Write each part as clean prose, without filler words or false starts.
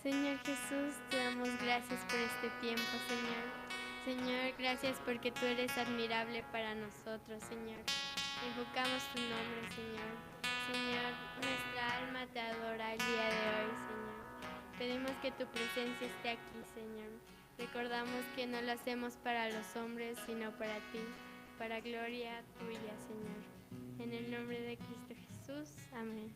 Señor Jesús, te damos gracias por este tiempo, Señor. Señor, gracias porque tú eres admirable para nosotros, Señor. Invocamos tu nombre, Señor. Señor, nuestra alma te adora el día de hoy, Señor. Pedimos que tu presencia esté aquí, Señor. Recordamos que no lo hacemos para los hombres, sino para ti, para gloria tuya, Señor. En el nombre de Cristo Jesús, amén.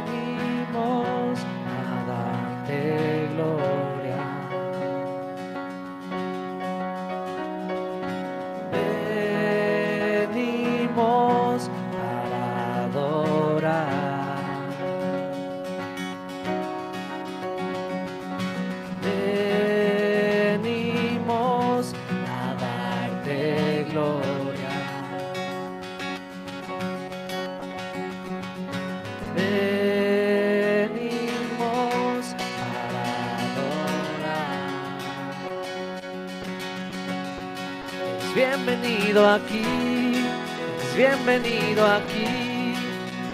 Venimos a darte gloria. Venimos para adorar. Venimos a darte gloria. Venimos para adorar. Eres bienvenido aquí, eres bienvenido aquí,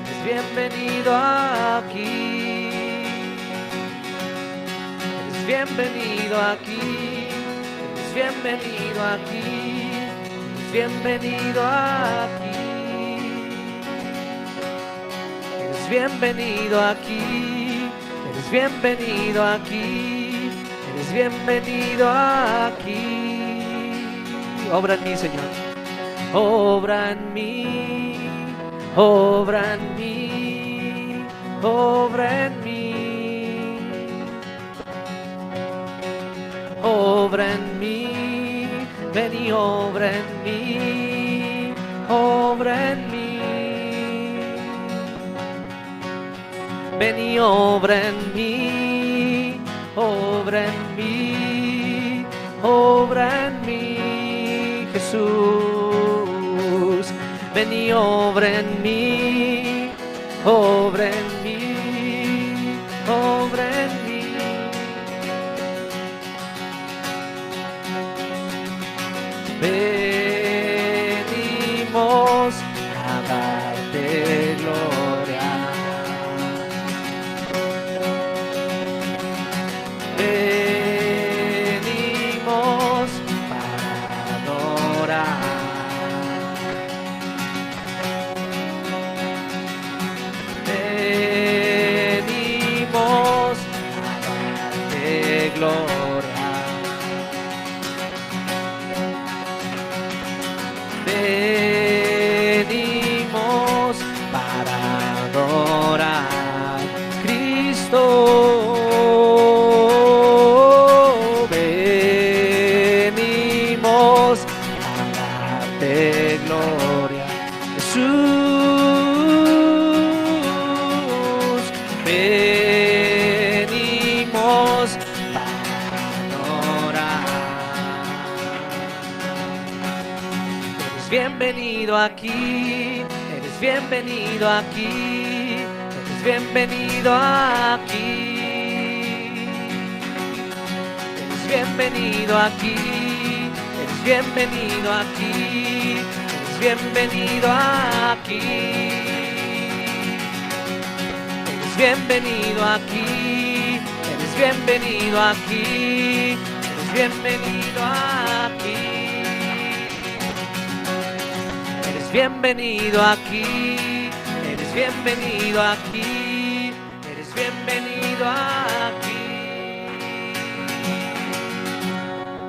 eres bienvenido aquí. Eres bienvenido aquí, eres bienvenido aquí, eres bienvenido aquí. Eres bienvenido aquí, eres bienvenido aquí, eres bienvenido aquí. Obra en mí, Señor. Obra en mí, obra en mí, obra en mí. Obra en mí, ven y obra en mí, obra en mí. Ven y obra en mí, obra en mí, obra en mí, Jesús. Ven y obra en mí, obra en mí, obra en mí. Venimos a darte gloria. Venimos para adorar. Venimos a darte gloria. Venimos para adorar Cristo. Venimos a darte gloria, Jesús. Venimos para adorar. Eres bienvenido aquí, eres bienvenido aquí, eres bienvenido aquí. Eres bienvenido aquí, eres bienvenido aquí, eres bienvenido aquí. Eres bienvenido aquí, eres bienvenido aquí, eres bienvenido aquí. Eres bienvenido aquí, eres bienvenido aquí, eres bienvenido aquí.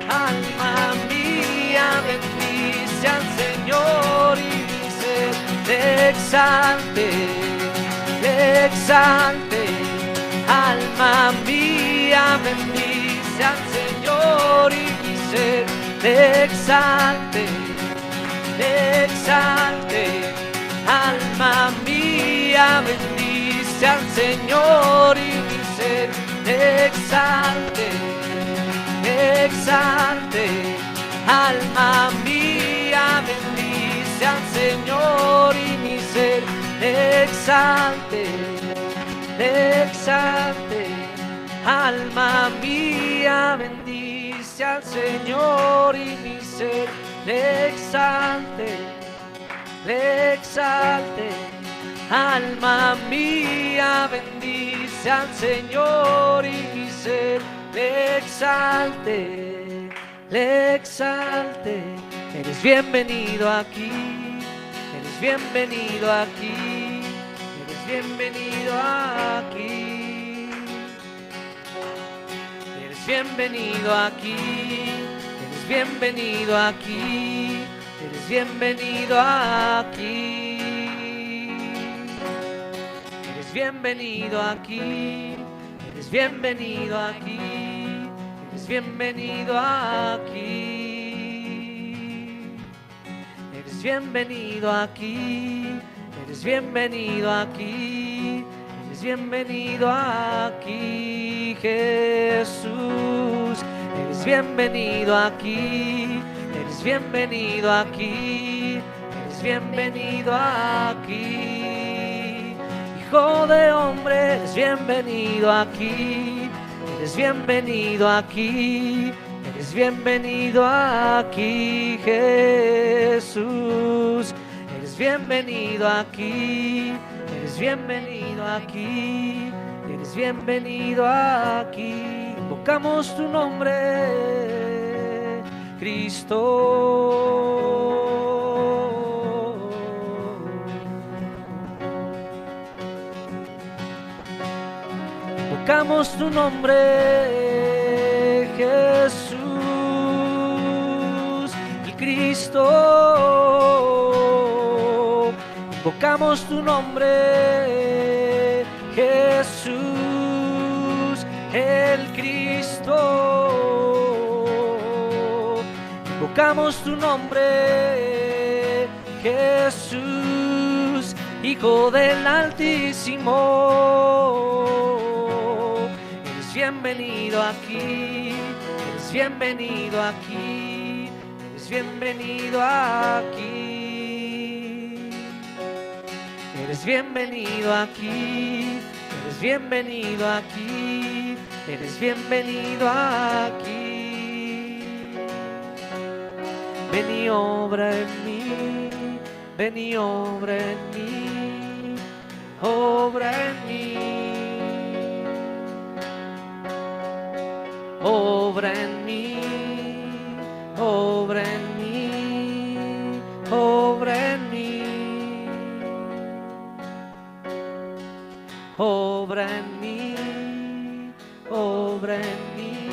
Alma mía, bendice al Señor y mi ser te exalte, te exalte. Alma mía, bendice al Señor y mi ser te exalte, te exalte. Alma mía, bendice al Señor y mi ser te exalte, te exalte. Alma mía, bendice al Señor y mi ser te exalte, te exalte. Alma mía, bendice al Señor y mi ser le exalte, le exalte. Alma mía, bendice al Señor y mi ser le exalte, le exalte. Eres bienvenido aquí, eres bienvenido aquí, eres bienvenido aquí. Eres bienvenido aquí, eres bienvenido aquí, eres bienvenido aquí. Eres bienvenido aquí, eres bienvenido aquí, eres bienvenido aquí. Eres bienvenido aquí, eres bienvenido aquí, eres bienvenido aquí, Jesús. Eres bienvenido aquí, eres bienvenido aquí, eres bienvenido aquí. Hijo de hombre, eres bienvenido aquí, eres bienvenido aquí, eres bienvenido aquí, Jesús. Eres bienvenido aquí, eres bienvenido aquí, eres bienvenido aquí. Invocamos tu nombre, Cristo. Invocamos tu nombre, Jesús, el Cristo. Invocamos tu nombre, Jesús, el Cristo. Invocamos tu nombre, Jesús, Hijo del Altísimo. Eres bienvenido aquí, eres bienvenido aquí, eres bienvenido aquí. Eres bienvenido aquí, eres bienvenido aquí, eres bienvenido aquí. Ven y obra en mí, ven y obra en mí, obra en mí. Obra en mí, obra en mí, obra en mí. Obra en mí, obra en mí,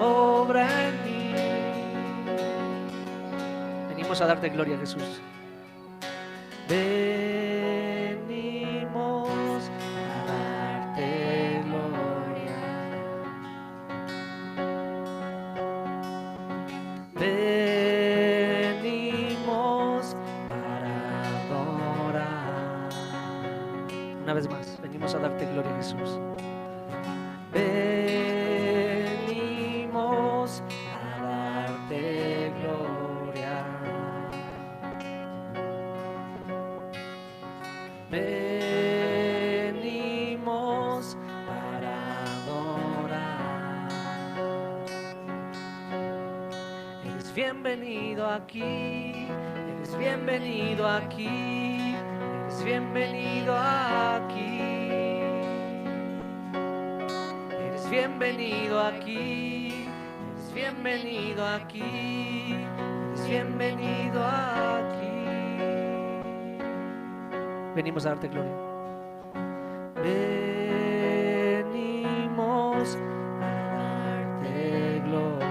obra en mí. Venimos a darte gloria, Jesús. Venimos a darte gloria. Venimos para adorar. Una vez más, venimos a darte gloria, Jesús. Venimos a darte gloria. Venimos para adorar. Eres bienvenido aquí, eres bienvenido aquí, eres bienvenido aquí. Eres bienvenido aquí, eres bienvenido aquí, eres bienvenido aquí. Venimos a darte gloria. Venimos a darte gloria.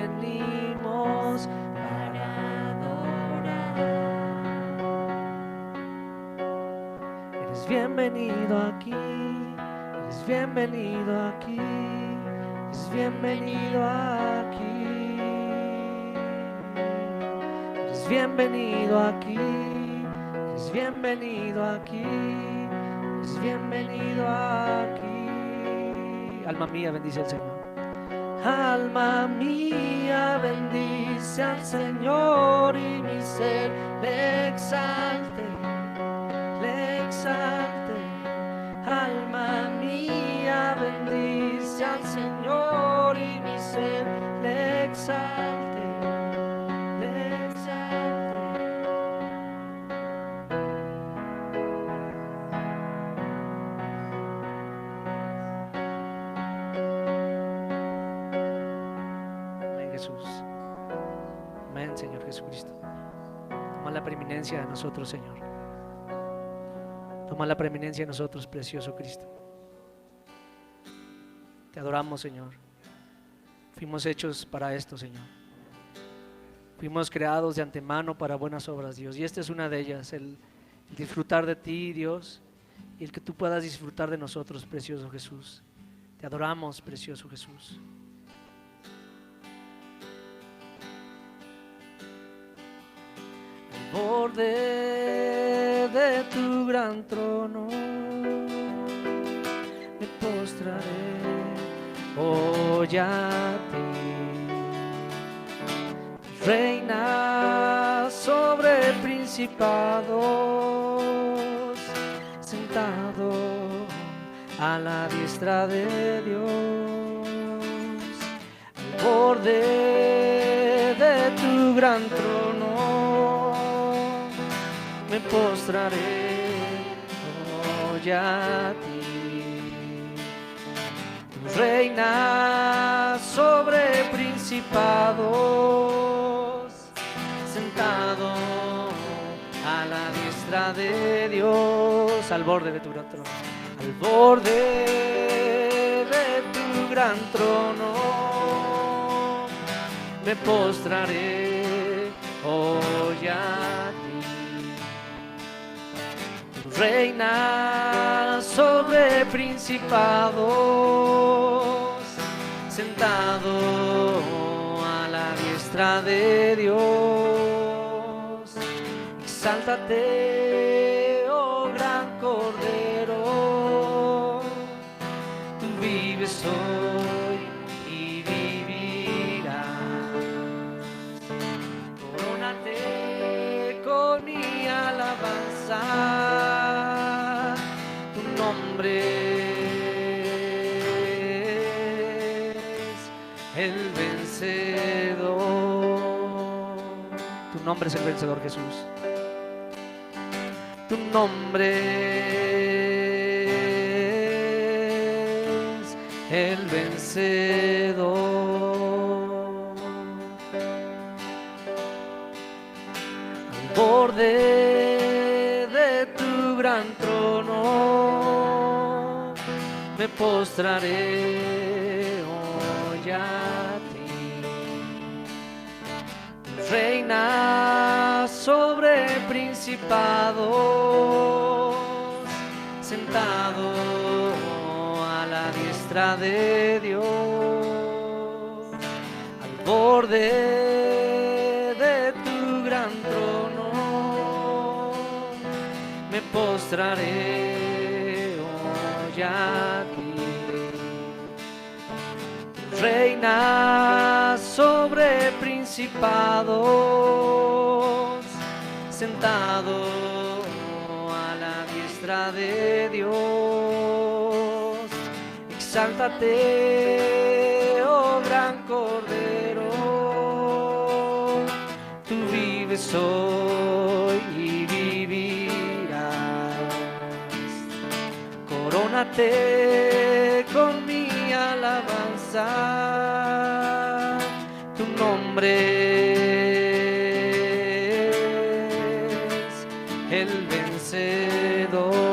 Venimos para adorar. Eres bienvenido aquí, eres bienvenido aquí, eres bienvenido aquí. Eres bienvenido aquí, eres bienvenido aquí, eres bienvenido aquí. Alma mía, bendice al Señor. Alma mía, bendice al Señor y mi ser le exalta. Toma la preeminencia de nosotros, Señor. Toma la preeminencia de nosotros, precioso Cristo. Te adoramos, Señor. Fuimos hechos para esto, Señor. Fuimos creados de antemano para buenas obras, Dios. Y esta es una de ellas, el disfrutar de ti, Dios, y el que tú puedas disfrutar de nosotros, precioso Jesús. Te adoramos, precioso Jesús. Al borde de tu gran trono me postraré hoy a ti. Reina sobre principados, sentado a la diestra de Dios. Al borde de tu gran trono me postraré hoy a ti. Tú reinas sobre principados, sentado a la diestra de Dios. Al borde de tu gran trono, al borde de tu gran trono me postraré hoy a ti. Tú reinas sobre principados, sentado a la diestra de Dios. Exáltate, oh gran Cordero, tú vives hoy y vivirás. Corónate con mi alabanza, tu nombre es el vencedor. Tu nombre es el vencedor, Jesús. Tu nombre es el vencedor. Al borde de tu gran trono me postraré hoy a ti. Reina sobre principados, sentado a la diestra de Dios. Al borde de tu gran trono me postraré hoy a ti. Reina sobre principados, sentado a la diestra de Dios. Exáltate, oh gran Cordero, tú vives hoy y vivirás. Corónate con mi alabanza, tu nombre es el vencedor.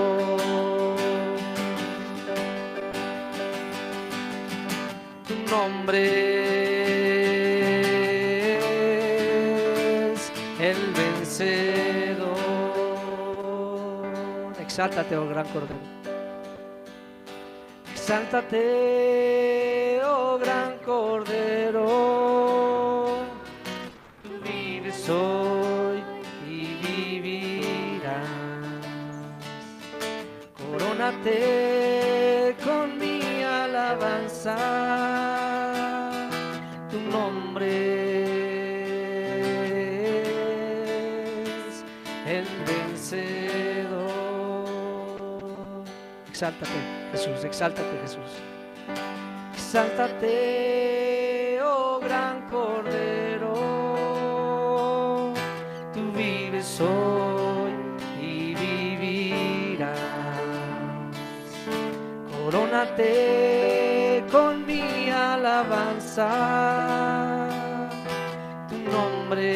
Tu nombre es el vencedor. Exáltate, oh gran Cordero. Exáltate, oh gran Cordero, tú vives hoy y vivirás. Corónate con mi alabanza, tu nombre es el vencedor. Exáltate, Jesús, exáltate, Jesús. Exáltate, oh gran Cordero, tú vives hoy y vivirás. Corónate con mi alabanza, tu nombre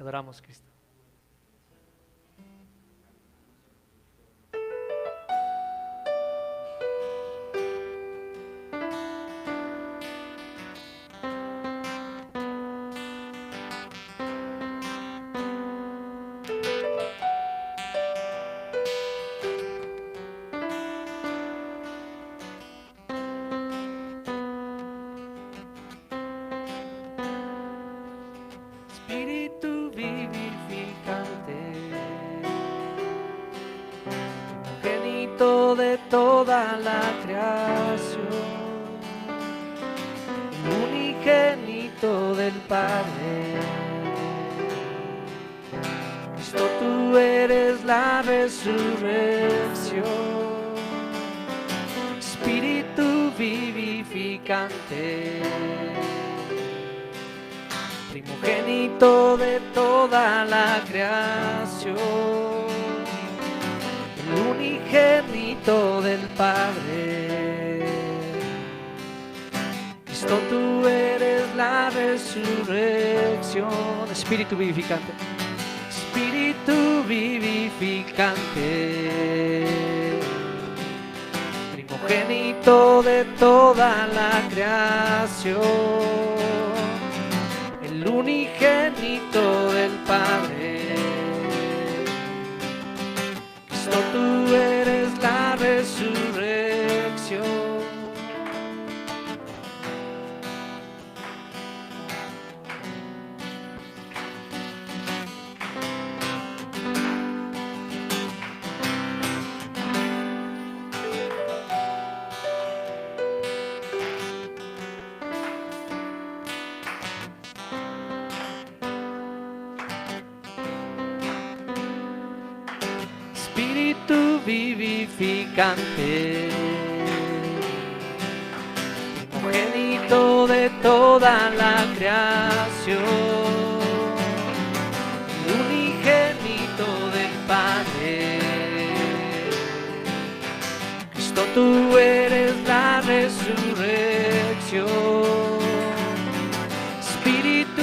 adoramos, Cristo. Espíritu vivificante, primogénito de toda la creación, unigénito del Padre. Cristo, tú eres la resurrección, Espíritu vivificante, primogénito de toda la creación, el unigénito del Padre. Cristo, tú eres la resurrección, Espíritu vivificante, Espíritu vivificante, primogénito de toda la creación, el unigénito del Padre. Cristo, tú eres la resurrección. Espíritu vivificante, primogénito de toda la creación, unigénito del Padre. Cristo, tú eres la resurrección, Espíritu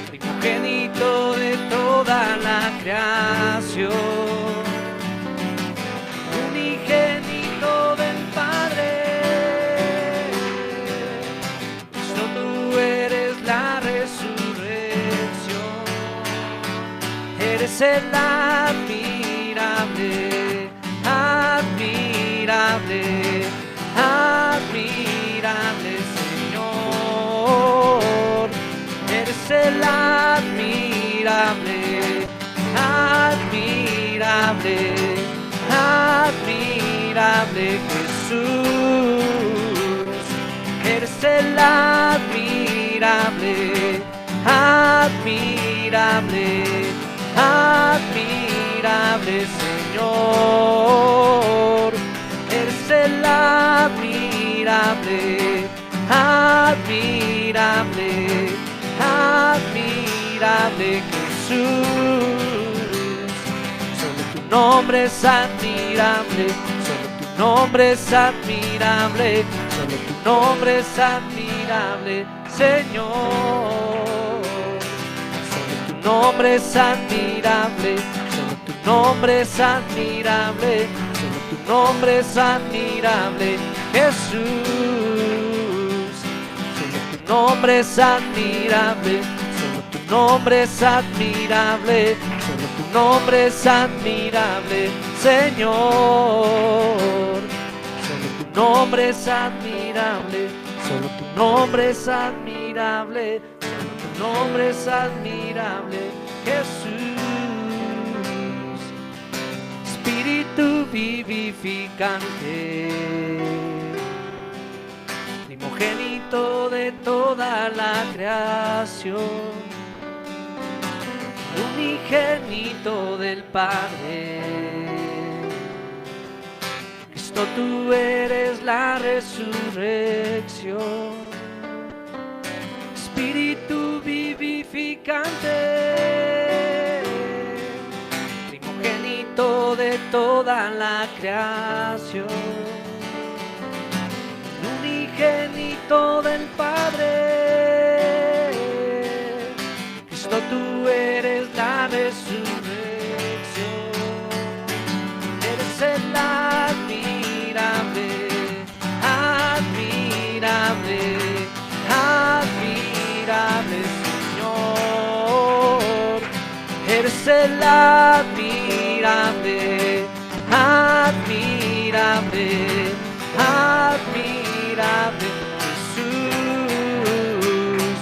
primogénito de toda la creación, unigénito del Padre. Cristo, tú eres la resurrección, eres el admirable, admirable, admirable Señor. Eres el admirable, admirable, admirable Jesús. Eres el admirable, admirable, admirable Señor. Eres el admirable, admirable, admirable Jesús. Solo tu nombre es admirable, solo tu nombre es admirable, solo tu nombre es admirable, Señor. Solo tu nombre es admirable, solo tu nombre es admirable, solo tu nombre es admirable, Jesús. Tu nombre es admirable, solo tu nombre es admirable, solo tu nombre es admirable, Señor. Solo tu nombre es admirable, solo tu nombre es admirable, solo tu nombre es admirable, Jesús. Espíritu vivificante, primogénito de toda la creación, unigénito del Padre. Cristo, tú eres la resurrección, Espíritu vivificante, primogénito de toda la creación, unigénito del Padre. tú eres la resurrección, eres el admirable, admirable, admirable Señor, eres el admirable, admirable, admirable Jesús,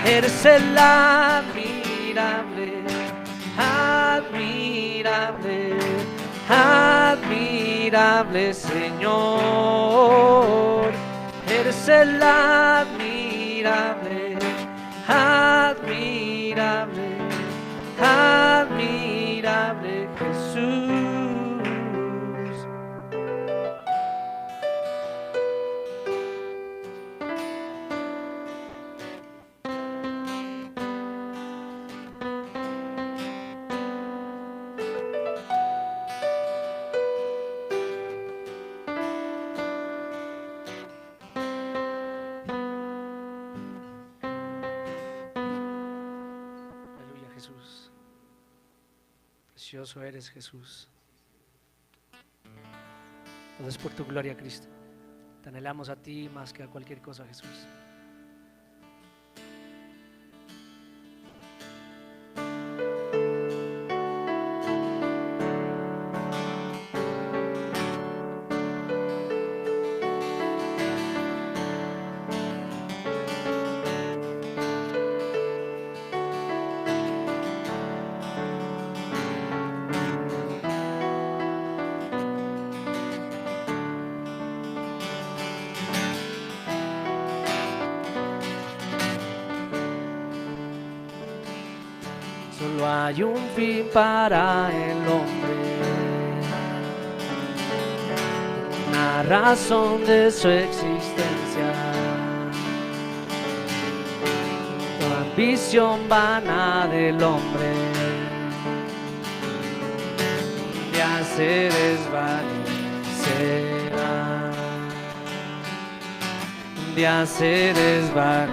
eres el admirable, admirable, admirable Señor, eres el admirable, admirable, admirable Jesús. Jesús, precioso eres Jesús, todo es por tu gloria Cristo, te anhelamos a ti más que a cualquier cosa Jesús. Solo hay un fin para el hombre, una razón de su existencia, toda ambición vana del hombre, ya se desvanecerá, ya se desvanecerá.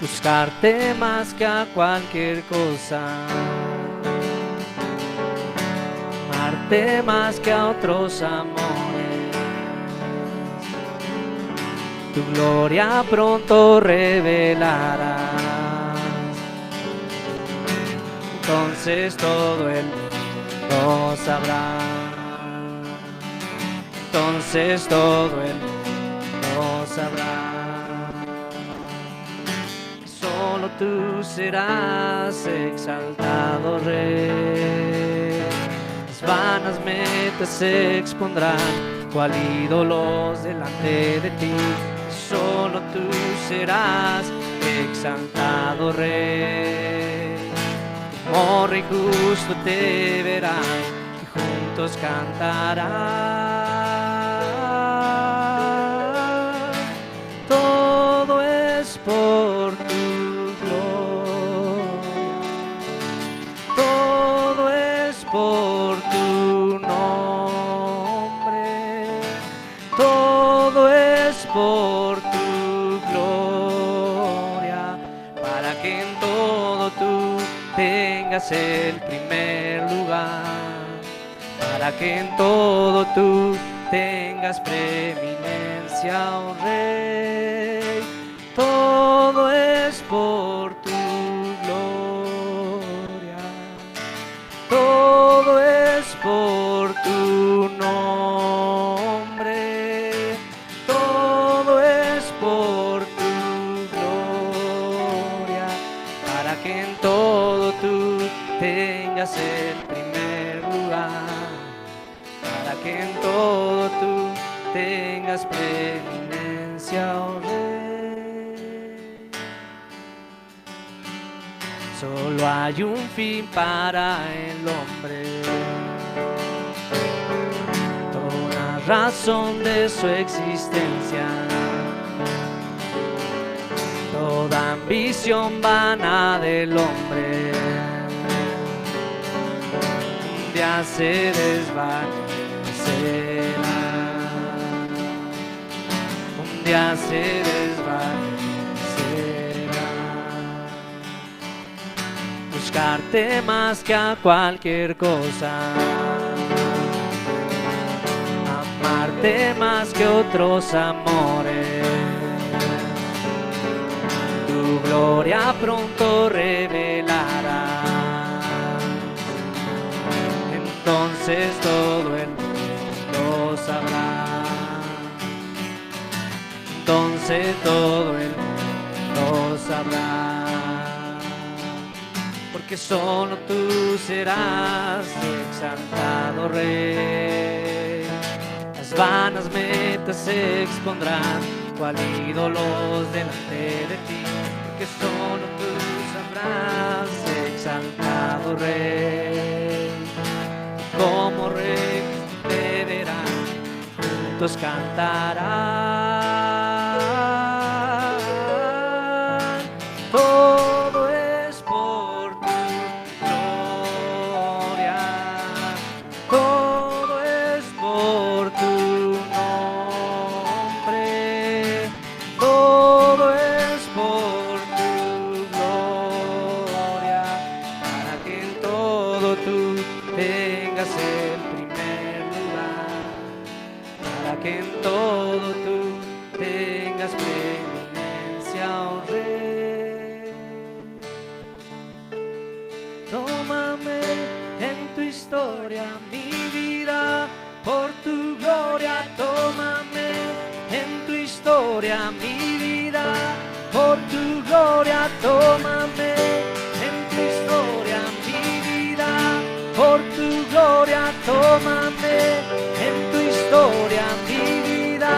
Buscarte más que a cualquier cosa, amarte más que a otros amores, tu gloria pronto revelarás, entonces todo el mundo sabrá, entonces todo el mundo sabrá. Solo tú serás exaltado Rey, las vanas metas se expondrán, cual ídolos delante de ti. Solo tú serás exaltado Rey, como Rey justo te verán y juntos cantarán. Todo es por ti. Por tu nombre, todo es por tu gloria, para que en todo tú tengas el primer lugar, para que en todo tú tengas preeminencia, oh Rey, todo es por tu todo es por tu nombre, todo es por tu gloria, para que en todo tú tengas el primer lugar, para que en todo tú tengas preeminencia, oh Rey. Solo hay un fin para el hombre, toda razón de su existencia, toda ambición vana del hombre, un día se desvanecerá, un día se desvanecerá. buscarte más que a cualquier cosa, amarte más que otros amores. Tu gloria pronto revelará, entonces todo el mundo sabrá, entonces todo el mundo sabrá, porque solo tú serás exaltado Rey. Las vanas metas se expondrán cual ídolos delante de ti, porque solo tú sabrás exaltado Rey. Como rey te verán, juntos cantarán. Todo es por tu gloria, todo es por tu nombre, todo es por tu gloria, para que en todo tú tengas el primer lugar, para que en todo tú tengas preeminencia, oh Rey. Tómame en tu historia, mi vida, por tu gloria. Tómame en tu historia, mi vida, por tu gloria. Tómame en tu historia, mi vida, por tu gloria. Tómame en tu historia, mi vida,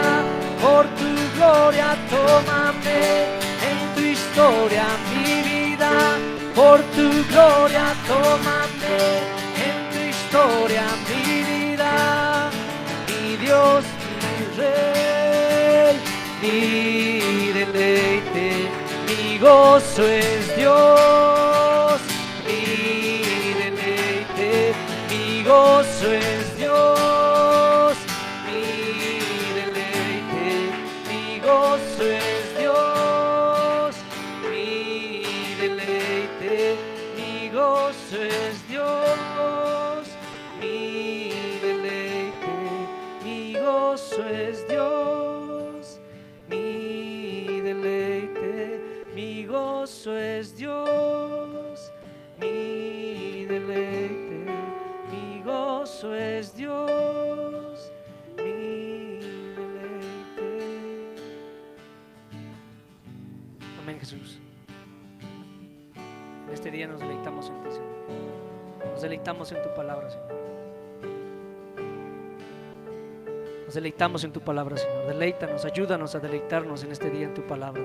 por tu gloria. Tómame en tu historia, mi vida, por tu gloria. Tómame en tu historia, mi vida, mi Dios, mi Rey, mi deleite, mi gozo es Dios, mi deleite, mi gozo es Dios, mi deleite, mi gozo es Dios, mi deleite, mi gozo es Dios, mi deleite, mi gozo es Dios, mi deleite, mi gozo es Dios, mi deleite, mi gozo es Dios, mi deleite. Amén, Jesús. En este día nos deleitamos en ti, Señor. Nos deleitamos en tu palabra, Señor. Nos deleitamos en tu palabra, Señor. Deleítanos, ayúdanos a deleitarnos en este día en tu palabra.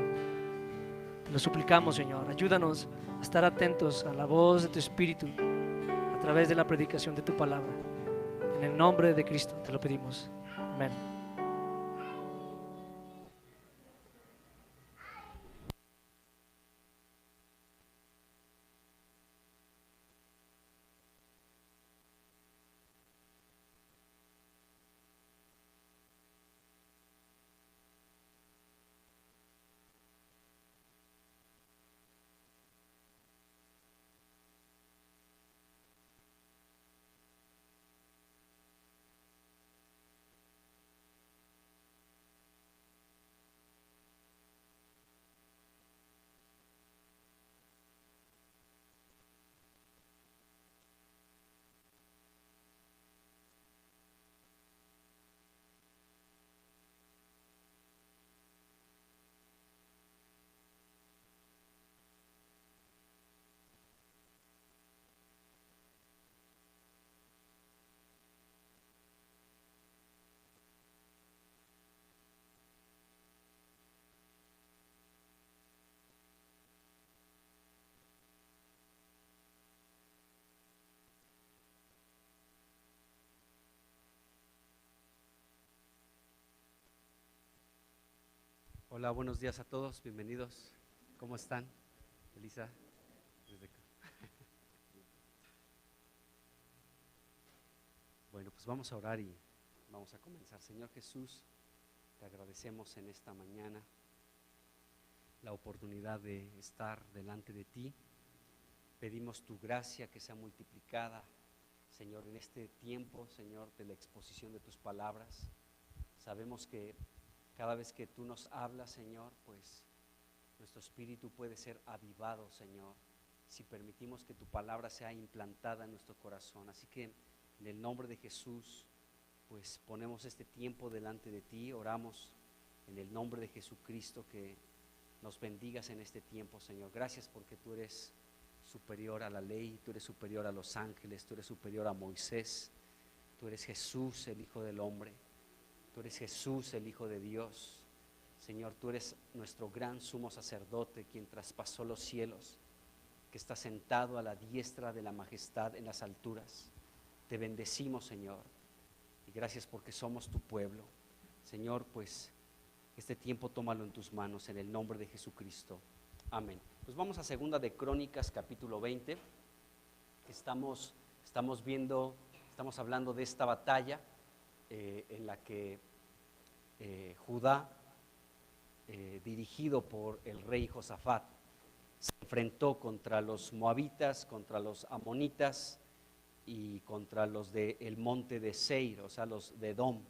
Te lo suplicamos, Señor. Ayúdanos a estar atentos a la voz de tu Espíritu a través de la predicación de tu palabra. En el nombre de Cristo te lo pedimos. Amén. Hola, buenos días a todos, bienvenidos. ¿Cómo están? Elisa, desde acá. Bueno, pues vamos a orar y vamos a comenzar. Señor Jesús, te agradecemos en esta mañana la oportunidad de estar delante de ti Pedimos tu gracia que sea multiplicada, Señor, en este tiempo, Señor, de la exposición de tus palabras. Sabemos que cada vez que tú nos hablas, Señor, pues nuestro espíritu puede ser avivado, Señor, si permitimos que tu palabra sea implantada en nuestro corazón. Así que en el nombre de Jesús, pues ponemos este tiempo delante de ti, oramos en el nombre de Jesucristo que nos bendigas en este tiempo, Señor. Gracias porque tú eres superior a la ley, tú eres superior a los ángeles, tú eres superior a Moisés, tú eres Jesús, el Hijo del Hombre, tú eres Jesús, el Hijo de Dios. Señor, tú eres nuestro gran sumo sacerdote, quien traspasó los cielos, que está sentado a la diestra de la majestad en las alturas. Te bendecimos, Señor, y gracias porque somos tu pueblo. Señor, pues este tiempo tómalo en tus manos, en el nombre de Jesucristo. Amén. Pues vamos a Segunda de Crónicas, capítulo 20. Estamos hablando de esta batalla en la que Judá, dirigido por el rey Josafat, se enfrentó contra los moabitas, contra los amonitas y contra los del monte de Seir, o sea, los de Edom.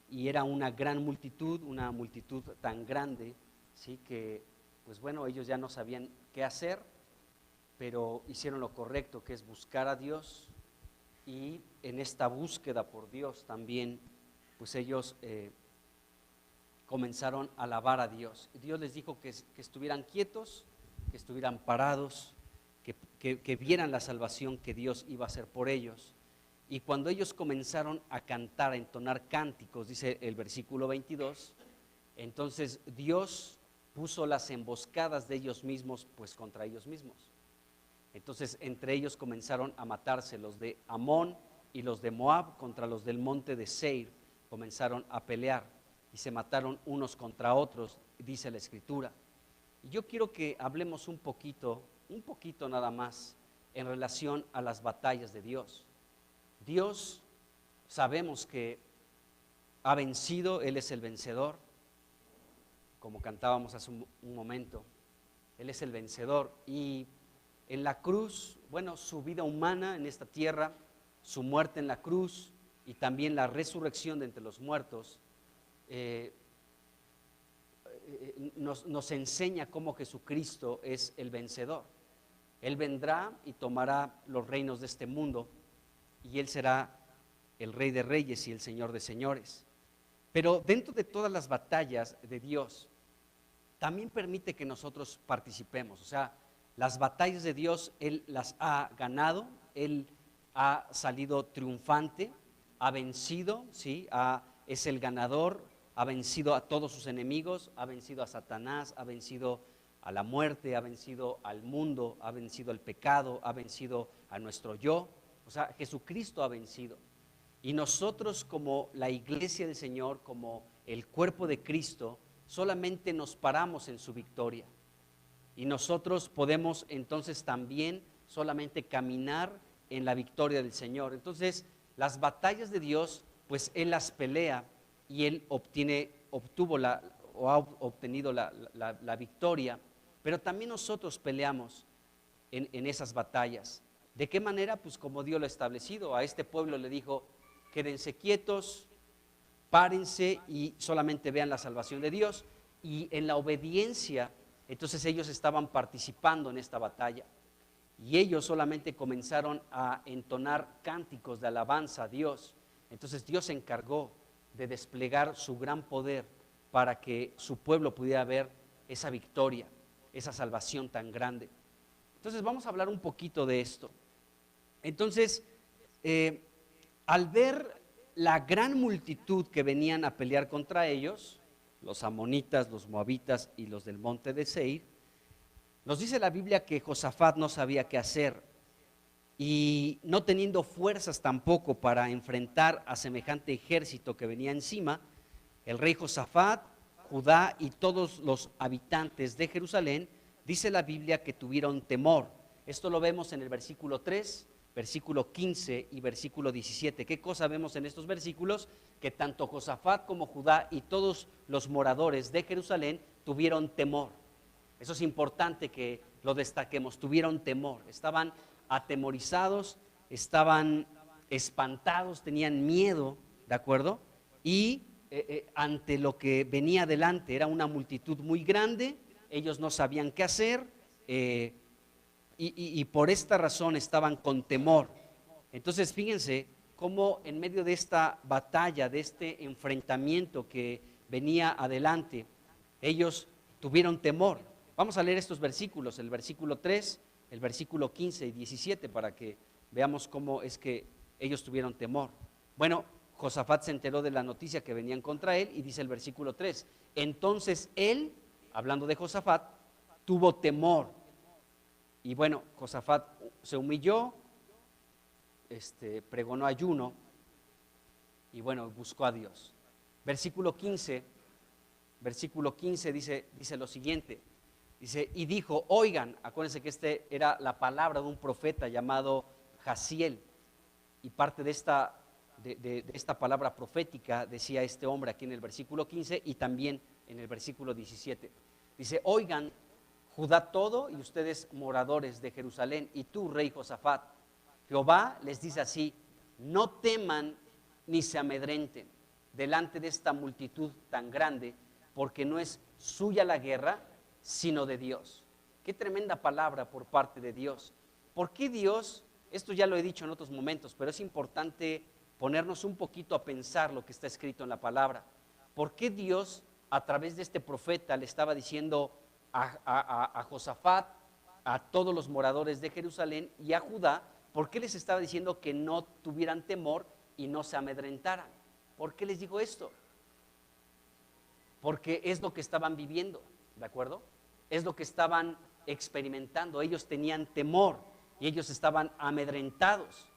Y era una gran multitud, una multitud tan grande, ¿sí? Que, pues bueno, ellos ya no sabían qué hacer, pero hicieron lo correcto, que es buscar a Dios, y en esta búsqueda por Dios también, pues ellos comenzaron a alabar a Dios. Dios les dijo que estuvieran quietos, que estuvieran parados, que vieran la salvación que Dios iba a hacer por ellos. Y cuando ellos comenzaron a cantar, a entonar cánticos, dice el versículo 22, entonces Dios puso las emboscadas de ellos mismos, pues contra ellos mismos. Entonces entre ellos comenzaron a matarse, los de Amón y los de Moab contra los del monte de Seir, comenzaron a pelear y se mataron unos contra otros, dice la Escritura. Y yo quiero que hablemos un poquito nada más en relación a las batallas de Dios. Dios, sabemos que ha vencido, Él es el vencedor, como cantábamos hace un momento, Él es el vencedor. Y en la cruz, bueno, su vida humana en esta tierra, su muerte en la cruz y también la resurrección de entre los muertos, nos enseña cómo Jesucristo es el vencedor. Él vendrá y tomará los reinos de este mundo, y Él será el Rey de Reyes y el Señor de Señores. Pero dentro de todas las batallas de Dios, también permite que nosotros participemos. O sea, las batallas de Dios, Él las ha ganado, Él ha salido triunfante, ha vencido, ¿sí? Es el ganador, ha vencido a todos sus enemigos, ha vencido a Satanás, ha vencido a la muerte, ha vencido al mundo, ha vencido al pecado, ha vencido a nuestro yo. O sea, Jesucristo ha vencido. Y nosotros, como la iglesia del Señor, como el cuerpo de Cristo, solamente nos paramos en su victoria. Y nosotros podemos entonces también solamente caminar en la victoria del Señor. Entonces, las batallas de Dios, pues Él las pelea y Él ha obtenido la victoria. Pero también nosotros peleamos en esas batallas. ¿De qué manera? Pues como Dios lo ha establecido. A este pueblo le dijo: quédense quietos, párense y solamente vean la salvación de Dios. Y en la obediencia, entonces ellos estaban participando en esta batalla. Y ellos solamente comenzaron a entonar cánticos de alabanza a Dios. Entonces Dios se encargó de desplegar su gran poder para que su pueblo pudiera ver esa victoria, esa salvación tan grande. Entonces vamos a hablar un poquito de esto. Entonces, al ver la gran multitud que venían a pelear contra ellos, los amonitas, los moabitas y los del monte de Seir, nos dice la Biblia que Josafat no sabía qué hacer, y no teniendo fuerzas tampoco para enfrentar a semejante ejército que venía encima, el rey Josafat, Judá y todos los habitantes de Jerusalén, dice la Biblia que tuvieron temor. Esto lo vemos en el versículo 3, versículo 15 y versículo 17. ¿Qué cosa vemos en estos versículos? Que tanto Josafat como Judá y todos los moradores de Jerusalén tuvieron temor. Eso es importante que lo destaquemos, tuvieron temor, estaban atemorizados, estaban espantados, tenían miedo, ¿de acuerdo? Y ante lo que venía adelante, era una multitud muy grande, ellos no sabían qué hacer, y por esta razón estaban con temor. Entonces fíjense cómo en medio de esta batalla, de este enfrentamiento que venía adelante, ellos tuvieron temor. Vamos a leer estos versículos, el versículo 3, el versículo 15 y 17, para que veamos cómo es que ellos tuvieron temor. Bueno, Josafat se enteró de la noticia que venían contra él y dice el versículo 3, entonces él, hablando de Josafat, tuvo temor. Y bueno, Josafat se humilló, pregonó ayuno y bueno, buscó a Dios. Versículo 15 dice lo siguiente, dice, y dijo, oigan, acuérdense que era la palabra de un profeta llamado Jaziel, y parte de esta palabra profética decía este hombre aquí en el versículo 15 y también en el versículo 17. Dice, oigan, Judá todo y ustedes moradores de Jerusalén, y tú, rey Josafat, Jehová les dice así, no teman ni se amedrenten delante de esta multitud tan grande, porque no es suya la guerra, sino de Dios. Qué tremenda palabra por parte de Dios. ¿Por qué Dios? Esto ya lo he dicho en otros momentos, pero es importante ponernos un poquito a pensar lo que está escrito en la palabra. ¿Por qué Dios, a través de este profeta, le estaba diciendo a Josafat, a todos los moradores de Jerusalén y a Judá, por qué les estaba diciendo que no tuvieran temor y no se amedrentaran? ¿Por qué les digo esto? Porque es lo que estaban viviendo, ¿de acuerdo? Es lo que estaban experimentando. Ellos tenían temor y ellos estaban amedrentados.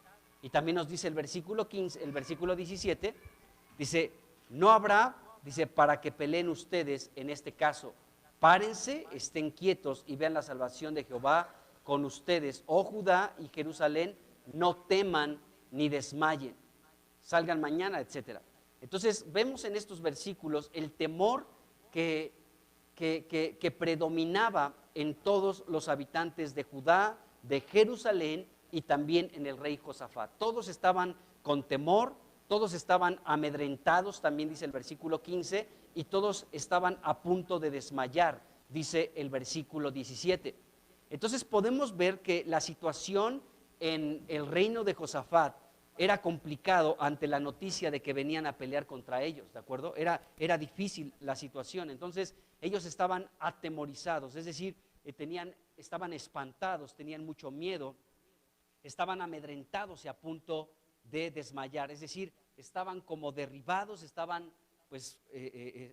Y también nos dice el versículo 15, el versículo 17, dice, no habrá, dice, para que peleen ustedes en este caso. Párense, estén quietos y vean la salvación de Jehová con ustedes, oh Judá y Jerusalén, no teman ni desmayen, salgan mañana, etcétera. Entonces vemos en estos versículos el temor que predominaba en todos los habitantes de Judá, de Jerusalén y también en el rey Josafat. Todos estaban con temor, todos estaban amedrentados, también dice el versículo 15, y todos estaban a punto de desmayar, dice el versículo 17. Entonces podemos ver que la situación en el reino de Josafat era complicado ante la noticia de que venían a pelear contra ellos, ¿de acuerdo? Era difícil la situación. Entonces ellos estaban atemorizados, es decir, estaban espantados, tenían mucho miedo, estaban amedrentados y a punto de desmayar, es decir, estaban como derribados, estaban pues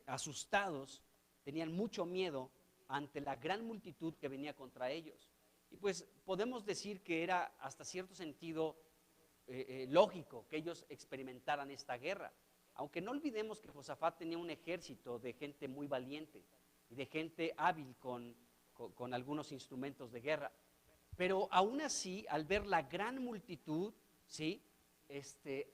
asustados, tenían mucho miedo ante la gran multitud que venía contra ellos. Y pues podemos decir que era hasta cierto sentido lógico que ellos experimentaran esta guerra, aunque no olvidemos que Josafat tenía un ejército de gente muy valiente y de gente hábil con algunos instrumentos de guerra. Pero aún así, al ver la gran multitud, ¿sí?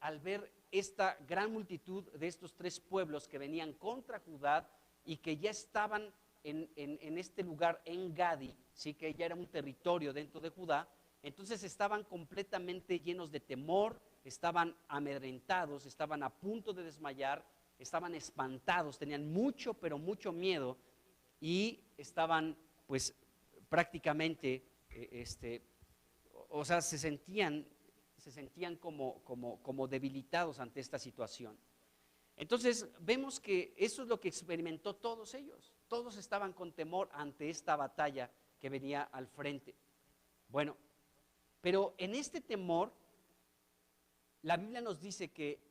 Al ver esta gran multitud de estos tres pueblos que venían contra Judá y que ya estaban en este lugar en Gadi, ¿sí? Que ya era un territorio dentro de Judá, entonces estaban completamente llenos de temor, estaban amedrentados, estaban a punto de desmayar, estaban espantados, tenían mucho, pero mucho miedo y estaban pues prácticamente, o sea, se sentían como debilitados ante esta situación. Entonces vemos que eso es lo que experimentó todos ellos. Todos estaban con temor ante esta batalla que venía al frente. Bueno, pero en este temor, la Biblia nos dice que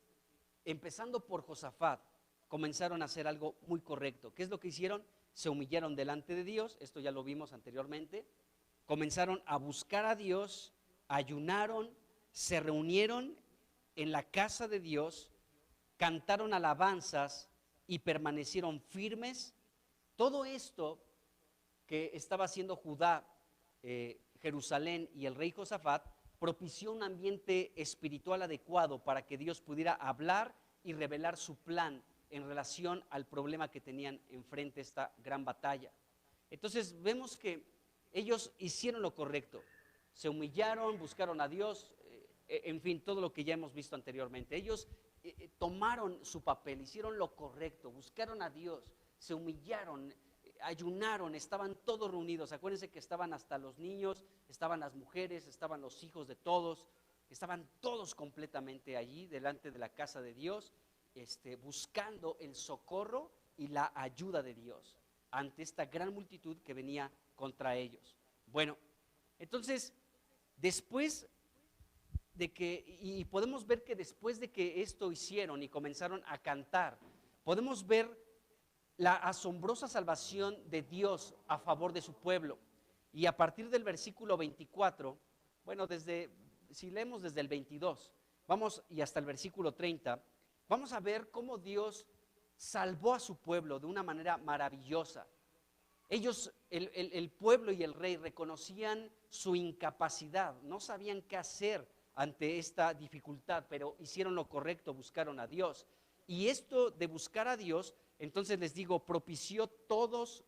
empezando por Josafat, comenzaron a hacer algo muy correcto. ¿Qué es lo que hicieron? Se humillaron delante de Dios, esto ya lo vimos anteriormente. Comenzaron a buscar a Dios, ayunaron, se reunieron en la casa de Dios, cantaron alabanzas y permanecieron firmes. Todo esto que estaba haciendo Judá, Jerusalén y el rey Josafat propició un ambiente espiritual adecuado para que Dios pudiera hablar y revelar su plan en relación al problema que tenían enfrente, esta gran batalla. Entonces vemos que ellos hicieron lo correcto, se humillaron, buscaron a Dios, en fin, todo lo que ya hemos visto anteriormente. Ellos tomaron su papel, hicieron lo correcto, buscaron a Dios, se humillaron, ayunaron, estaban todos reunidos. Acuérdense que estaban hasta los niños, estaban las mujeres, estaban los hijos de todos, estaban todos completamente allí delante de la casa de Dios, buscando el socorro y la ayuda de Dios ante esta gran multitud que venía contra ellos. Bueno, entonces, después de que, y podemos ver que después de que esto hicieron y comenzaron a cantar, podemos ver la asombrosa salvación de Dios a favor de su pueblo. Y a partir del versículo 24, bueno, si leemos desde el 22, vamos y hasta el versículo 30, vamos a ver cómo Dios salvó a su pueblo de una manera maravillosa. Ellos, el pueblo y el rey, reconocían su incapacidad, no sabían qué hacer ante esta dificultad, pero hicieron lo correcto, buscaron a Dios. Y esto de buscar a Dios, entonces les digo, propició todos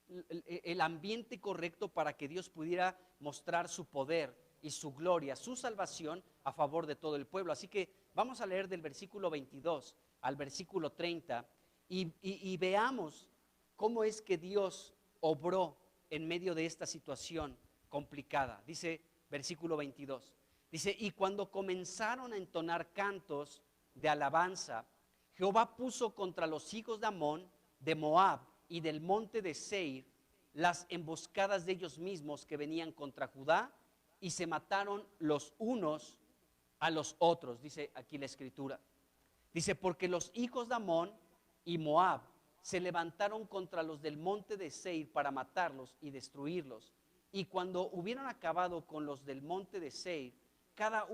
el ambiente correcto para que Dios pudiera mostrar su poder y su gloria, su salvación a favor de todo el pueblo. Así que vamos a leer del versículo 22 al versículo 30 y veamos cómo es que Dios obró en medio de esta situación complicada. Dice versículo 22, dice, y cuando comenzaron a entonar cantos de alabanza, Jehová puso contra los hijos de Amón, de Moab y del monte de Seir las emboscadas de ellos mismos que venían contra Judá, y se mataron los unos a los otros, dice aquí la escritura. Dice, porque los hijos de Amón y Moab se levantaron contra los del monte de Seir para matarlos y destruirlos. Y cuando hubieron acabado con los del monte de Seir, cada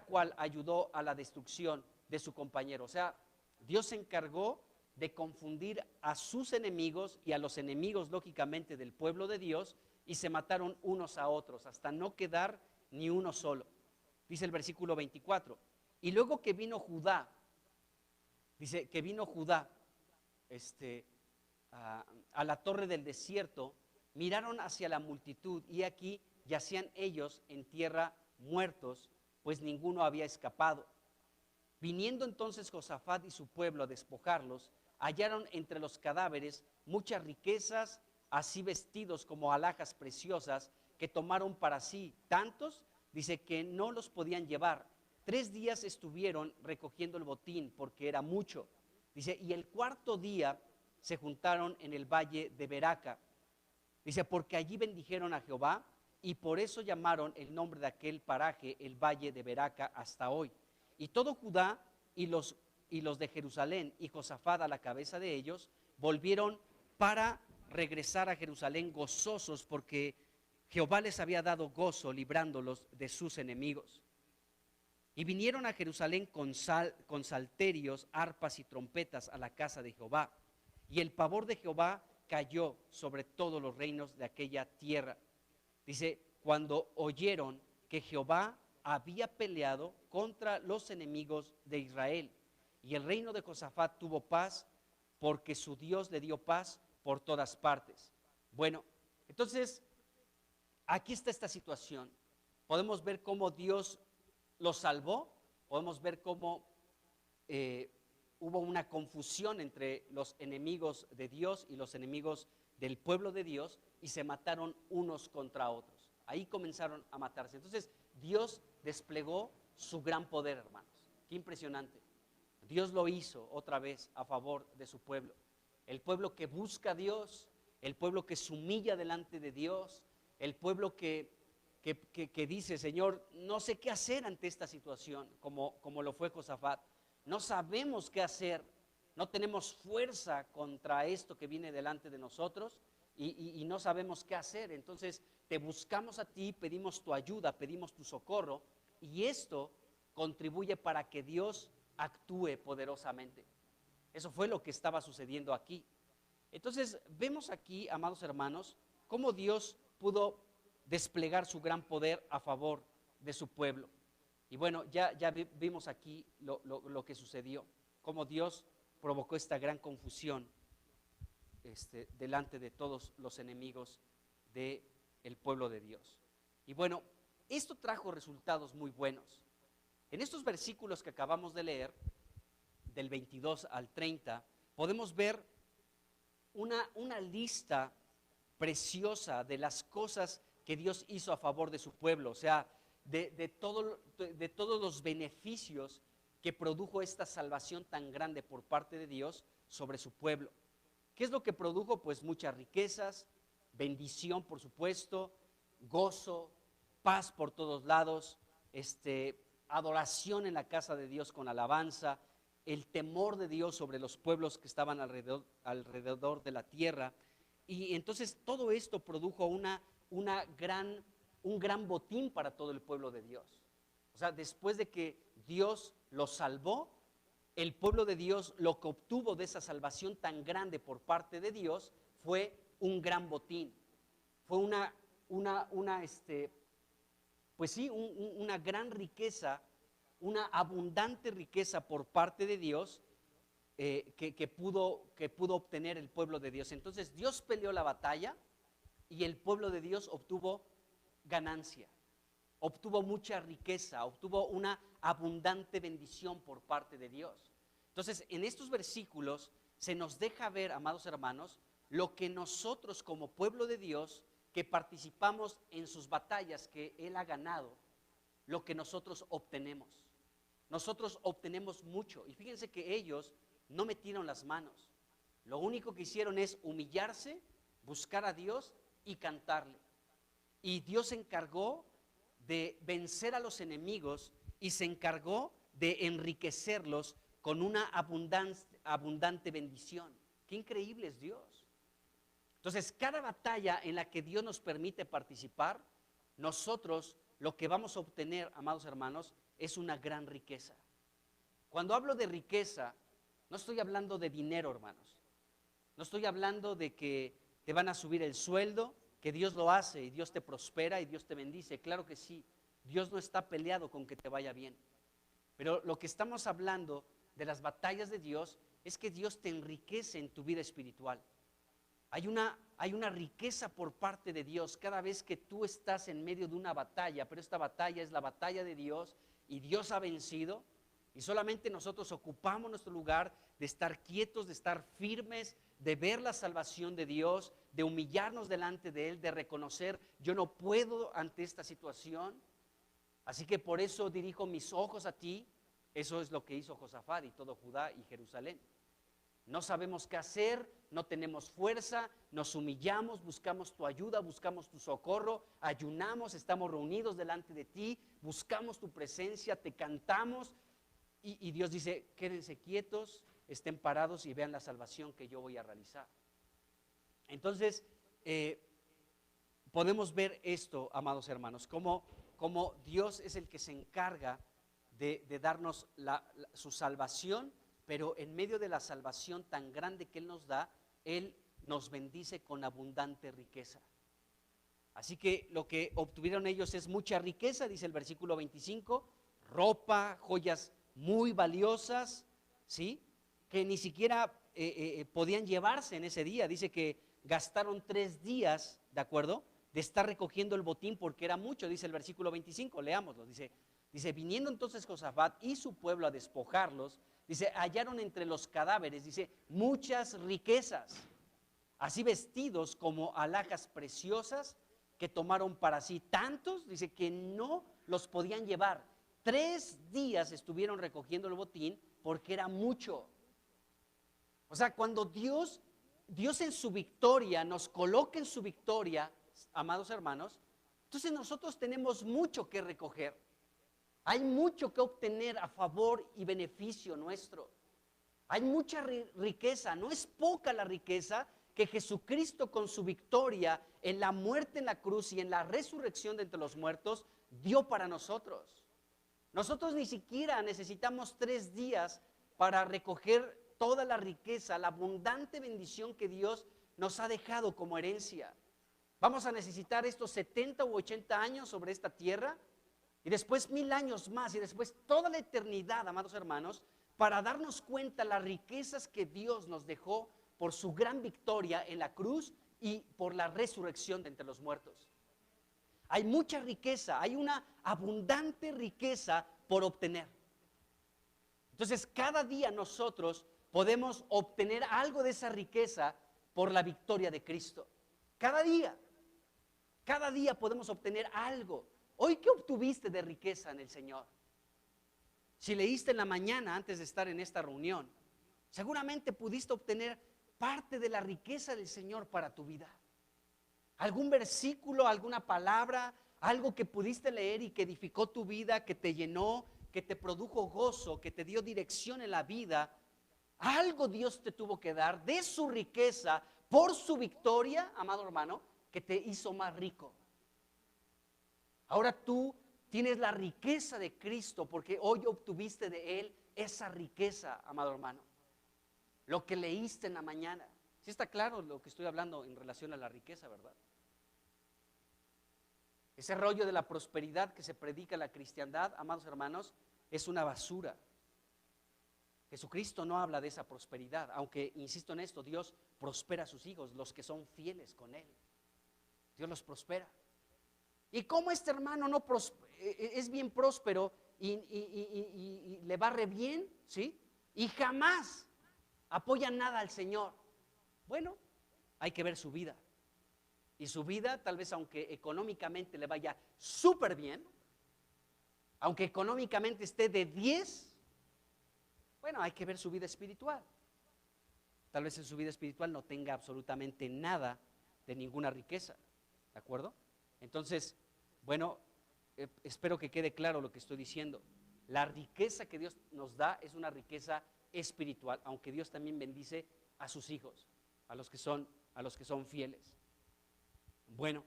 cual ayudó a la destrucción de su compañero. O sea, Dios se encargó de confundir a sus enemigos y a los enemigos, lógicamente, del pueblo de Dios, y se mataron unos a otros, hasta no quedar ni uno solo. Dice el versículo 24. Y luego que vino Judá, dice que vino Judá a la torre del desierto, miraron hacia la multitud y aquí yacían ellos en tierra muertos, pues ninguno había escapado. Viniendo entonces Josafat y su pueblo a despojarlos, hallaron entre los cadáveres muchas riquezas, así vestidos como alhajas preciosas, que tomaron para sí tantos, dice, que no los podían llevar. 3 días estuvieron recogiendo el botín porque era mucho. Dice, y el cuarto día se juntaron en el valle de Beraca. Dice, porque allí bendijeron a Jehová y por eso llamaron el nombre de aquel paraje el valle de Beraca hasta hoy. Y todo Judá y los de Jerusalén y Josafat a la cabeza de ellos volvieron para regresar a Jerusalén gozosos, porque Jehová les había dado gozo librándolos de sus enemigos. Y vinieron a Jerusalén con salterios, arpas y trompetas a la casa de Jehová. Y el pavor de Jehová cayó sobre todos los reinos de aquella tierra. Dice, cuando oyeron que Jehová había peleado contra los enemigos de Israel. Y el reino de Josafat tuvo paz, porque su Dios le dio paz por todas partes. Bueno, entonces, aquí está esta situación. Podemos ver cómo Dios los salvó, podemos ver cómo hubo una confusión entre los enemigos de Dios y los enemigos del pueblo de Dios, y se mataron unos contra otros. Ahí comenzaron a matarse. Entonces, Dios desplegó su gran poder, hermanos. Qué impresionante. Dios lo hizo otra vez a favor de su pueblo. El pueblo que busca a Dios, el pueblo que se humilla delante de Dios, el pueblo que dice, Señor, no sé qué hacer ante esta situación, como lo fue Josafat. No sabemos qué hacer, no tenemos fuerza contra esto que viene delante de nosotros y no sabemos qué hacer. Entonces te buscamos a ti, pedimos tu ayuda, pedimos tu socorro, y esto contribuye para que Dios actúe poderosamente. Eso fue lo que estaba sucediendo aquí. Entonces vemos aquí, amados hermanos, cómo Dios pudo desplegar su gran poder a favor de su pueblo. Y bueno, ya vimos aquí lo que sucedió, cómo Dios provocó esta gran confusión delante de todos los enemigos del pueblo de Dios. Y bueno, esto trajo resultados muy buenos. En estos versículos que acabamos de leer, del 22 al 30, podemos ver una lista preciosa de las cosas que Dios hizo a favor de su pueblo, o sea, de todos los beneficios que produjo esta salvación tan grande por parte de Dios sobre su pueblo. ¿Qué es lo que produjo? Pues muchas riquezas, bendición por supuesto, gozo, paz por todos lados, adoración en la casa de Dios con alabanza, el temor de Dios sobre los pueblos que estaban alrededor de la tierra. Y entonces todo esto produjo un gran botín para todo el pueblo de Dios. O sea, después de que Dios los salvó, el pueblo de Dios lo que obtuvo de esa salvación tan grande por parte de Dios fue un gran botín. Fue una gran riqueza, una abundante riqueza por parte de Dios que pudo obtener el pueblo de Dios. Entonces Dios peleó la batalla y el pueblo de Dios obtuvo ganancia, obtuvo mucha riqueza, obtuvo una abundante bendición por parte de Dios. Entonces, en estos versículos se nos deja ver, amados hermanos, lo que nosotros como pueblo de Dios, que participamos en sus batallas que Él ha ganado, lo que nosotros obtenemos. Nosotros obtenemos mucho. Y fíjense que ellos no metieron las manos. Lo único que hicieron es humillarse, buscar a Dios y cantarle. Y Dios se encargó de vencer a los enemigos y se encargó de enriquecerlos con una abundante bendición. Qué increíble es Dios. Entonces, cada batalla en la que Dios nos permite participar, nosotros lo que vamos a obtener, amados hermanos, es una gran riqueza. Cuando hablo de riqueza, no estoy hablando de dinero, hermanos. No estoy hablando de que te van a subir el sueldo, que Dios lo hace y Dios te prospera y Dios te bendice. Claro que sí, Dios no está peleado con que te vaya bien. Pero lo que estamos hablando de las batallas de Dios es que Dios te enriquece en tu vida espiritual. Hay una riqueza por parte de Dios cada vez que tú estás en medio de una batalla, pero esta batalla es la batalla de Dios y Dios ha vencido y solamente nosotros ocupamos nuestro lugar de estar quietos, de estar firmes, de ver la salvación de Dios, de humillarnos delante de Él, de reconocer, yo no puedo ante esta situación, así que por eso dirijo mis ojos a ti. Eso es lo que hizo Josafat y todo Judá y Jerusalén. No sabemos qué hacer, no tenemos fuerza, nos humillamos, buscamos tu ayuda, buscamos tu socorro, ayunamos, estamos reunidos delante de ti, buscamos tu presencia, te cantamos y Dios dice, quédense quietos, estén parados y vean la salvación que yo voy a realizar. Entonces, podemos ver esto, amados hermanos, como Dios es el que se encarga de darnos su salvación, pero en medio de la salvación tan grande que Él nos da, Él nos bendice con abundante riqueza. Así que lo que obtuvieron ellos es mucha riqueza, dice el versículo 25, ropa, joyas muy valiosas, ¿sí? Que ni siquiera podían llevarse en ese día. Dice que gastaron 3 días, ¿de acuerdo?, de estar recogiendo el botín porque era mucho, dice el versículo 25, leámoslo, dice, viniendo entonces Josafat y su pueblo a despojarlos, dice, hallaron entre los cadáveres, dice, muchas riquezas, así vestidos como alhajas preciosas que tomaron para sí, tantos, dice, que no los podían llevar. 3 días estuvieron recogiendo el botín porque era mucho. O sea, cuando Dios en su victoria nos coloca en su victoria, amados hermanos, entonces nosotros tenemos mucho que recoger. Hay mucho que obtener a favor y beneficio nuestro. Hay mucha riqueza, no es poca la riqueza que Jesucristo con su victoria en la muerte en la cruz y en la resurrección de entre los muertos dio para nosotros. Nosotros ni siquiera necesitamos 3 días para recoger toda la riqueza, la abundante bendición que Dios nos ha dejado como herencia. Vamos a necesitar estos 70 u 80 años sobre esta tierra y después 1000 años más y después toda la eternidad, amados hermanos, para darnos cuenta las riquezas que Dios nos dejó por su gran victoria en la cruz y por la resurrección de entre los muertos. Hay mucha riqueza, hay una abundante riqueza por obtener. Entonces, cada día nosotros podemos obtener algo de esa riqueza por la victoria de Cristo. Cada día podemos obtener algo. Hoy, ¿qué obtuviste de riqueza en el Señor? Si leíste en la mañana antes de estar en esta reunión, seguramente pudiste obtener parte de la riqueza del Señor para tu vida. Algún versículo, alguna palabra, algo que pudiste leer y que edificó tu vida, que te llenó, que te produjo gozo, que te dio dirección en la vida. Algo Dios te tuvo que dar de su riqueza por su victoria, amado hermano, que te hizo más rico. Ahora tú tienes la riqueza de Cristo porque hoy obtuviste de Él esa riqueza, amado hermano. Lo que leíste en la mañana. ¿Sí está claro lo que estoy hablando en relación a la riqueza, verdad? Ese rollo de la prosperidad que se predica en la cristiandad, amados hermanos, es una basura. Jesucristo no habla de esa prosperidad, aunque, insisto en esto, Dios prospera a sus hijos, los que son fieles con Él. Dios los prospera. ¿Y cómo este hermano no es bien próspero y le va re bien? ¿Sí? Y jamás apoya nada al Señor. Bueno, hay que ver su vida. Y su vida, tal vez aunque económicamente le vaya súper bien, aunque económicamente esté de 10, bueno, hay que ver su vida espiritual. Tal vez en su vida espiritual no tenga absolutamente nada de ninguna riqueza. ¿De acuerdo? Entonces, bueno, espero que quede claro lo que estoy diciendo. La riqueza que Dios nos da es una riqueza espiritual, aunque Dios también bendice a sus hijos, a los que son fieles. Bueno,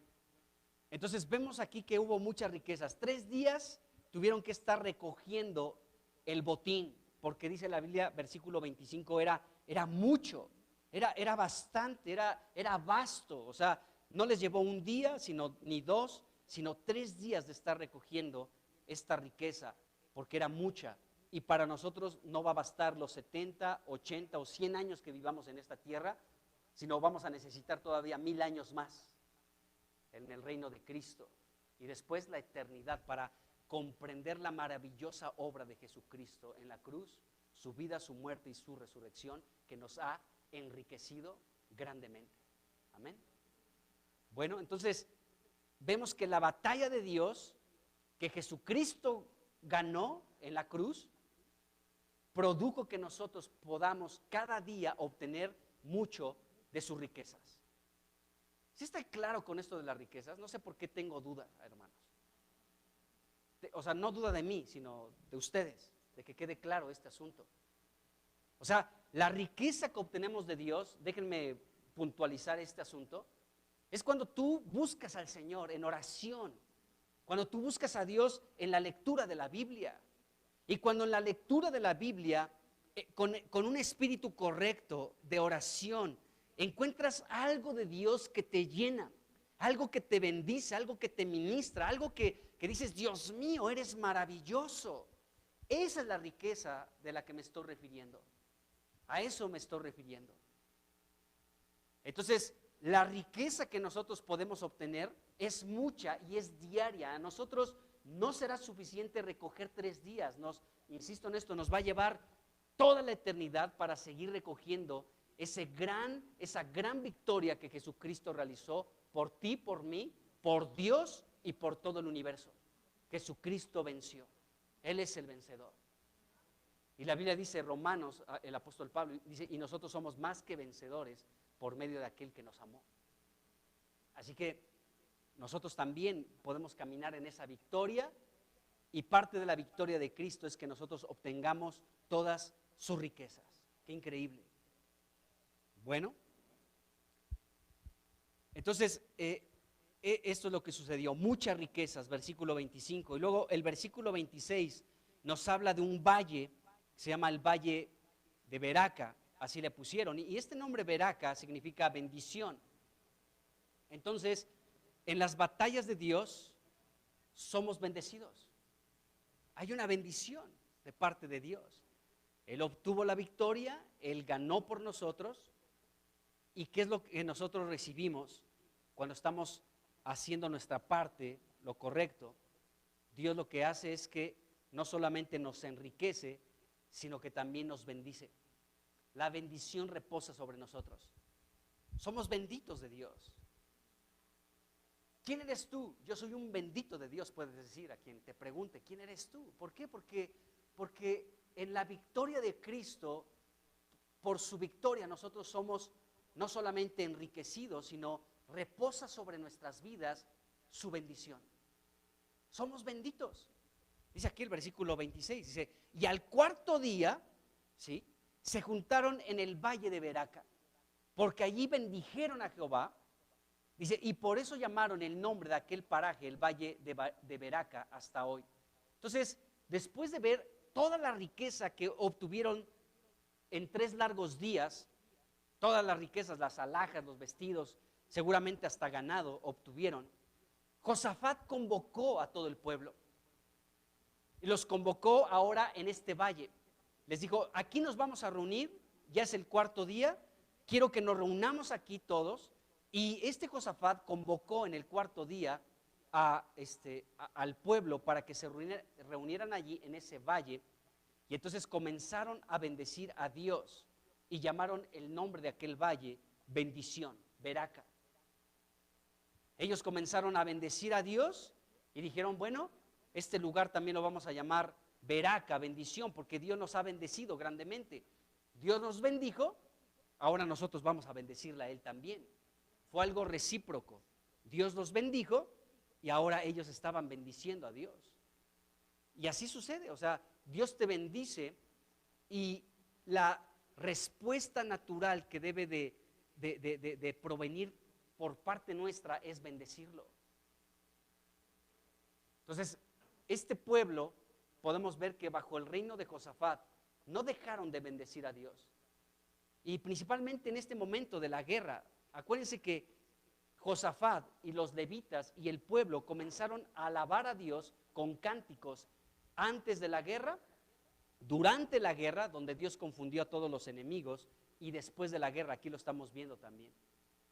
entonces vemos aquí que hubo muchas riquezas. 3 días tuvieron que estar recogiendo el botín, porque dice la Biblia, versículo 25, era mucho, era bastante, era vasto. O sea, no les llevó un día, ni 2, sino 3 días de estar recogiendo esta riqueza, porque era mucha. Y para nosotros no va a bastar los 70, 80 o 100 años que vivamos en esta tierra, sino vamos a necesitar todavía 1000 años más en el reino de Cristo. Y después la eternidad para comprender la maravillosa obra de Jesucristo en la cruz, su vida, su muerte y su resurrección, que nos ha enriquecido grandemente. Amén. Bueno, entonces vemos que la batalla de Dios que Jesucristo ganó en la cruz produjo que nosotros podamos cada día obtener mucho de sus riquezas. ¿Sí está claro con esto de las riquezas? No sé por qué tengo dudas, hermanos. O sea, no duda de mí, sino de ustedes, de que quede claro este asunto. O sea, la riqueza que obtenemos de Dios, déjenme puntualizar este asunto, es cuando tú buscas al Señor en oración, cuando tú buscas a Dios en la lectura de la Biblia, y cuando en la lectura de la Biblia, con un espíritu correcto de oración, encuentras algo de Dios que te llena, algo que te bendice, algo que te ministra, algo que dices, Dios mío, eres maravilloso. Esa es la riqueza de la que me estoy refiriendo. A eso me estoy refiriendo. Entonces, la riqueza que nosotros podemos obtener es mucha y es diaria. A nosotros no será suficiente recoger 3 días. Insisto en esto, nos va a llevar toda la eternidad para seguir recogiendo esa gran victoria que Jesucristo realizó por ti, por mí, por Dios y por todo el universo. Jesucristo venció. Él es el vencedor. Y la Biblia dice, Romanos, el apóstol Pablo dice, y nosotros somos más que vencedores por medio de aquel que nos amó. Así que nosotros también podemos caminar en esa victoria, y parte de la victoria de Cristo es que nosotros obtengamos todas sus riquezas. Qué increíble. Bueno, entonces esto es lo que sucedió, muchas riquezas, versículo 25, y luego el versículo 26 nos habla de un valle, se llama el valle de Beraca, así le pusieron, y este nombre Beraca significa bendición. Entonces, en las batallas de Dios somos bendecidos, hay una bendición de parte de Dios. Él obtuvo la victoria, Él ganó por nosotros, ¿Y qué es lo que nosotros recibimos cuando estamos haciendo nuestra parte, lo correcto? Dios lo que hace es que no solamente nos enriquece, sino que también nos bendice. La bendición reposa sobre nosotros. Somos benditos de Dios. ¿Quién eres tú? Yo soy un bendito de Dios, puedes decir a quien te pregunte, ¿quién eres tú? ¿Por qué? Porque en la victoria de Cristo, por su victoria nosotros somos no solamente enriquecidos, sino reposa sobre nuestras vidas su bendición. Somos benditos. Dice aquí el versículo 26, dice, y al cuarto día, ¿sí?, se juntaron en el valle de Beraca, porque allí bendijeron a Jehová. Dice, y por eso llamaron el nombre de aquel paraje, el valle de Beraca, hasta hoy. Entonces, después de ver toda la riqueza que obtuvieron en 3 largos días, todas las riquezas, las alhajas, los vestidos, seguramente hasta ganado obtuvieron, Josafat convocó a todo el pueblo y los convocó ahora en este valle. Les dijo, aquí nos vamos a reunir, ya es el cuarto día, quiero que nos reunamos aquí todos. Y Josafat convocó en el cuarto día al pueblo para que se reunieran allí en ese valle. Y entonces comenzaron a bendecir a Dios y llamaron el nombre de aquel valle bendición, Beraca. Ellos comenzaron a bendecir a Dios y dijeron, bueno, este lugar también lo vamos a llamar Beraca, bendición, porque Dios nos ha bendecido grandemente. Dios nos bendijo, ahora nosotros vamos a bendecirle a Él también. Fue algo recíproco. Dios los bendijo y ahora ellos estaban bendiciendo a Dios. Y así sucede, o sea, Dios te bendice y la respuesta natural que debe de provenir por parte nuestra es bendecirlo. Entonces, este pueblo, podemos ver que bajo el reino de Josafat no dejaron de bendecir a Dios. Y principalmente en este momento de la guerra, acuérdense que Josafat y los levitas y el pueblo comenzaron a alabar a Dios con cánticos antes de la guerra, durante la guerra, donde Dios confundió a todos los enemigos, y después de la guerra, aquí lo estamos viendo también.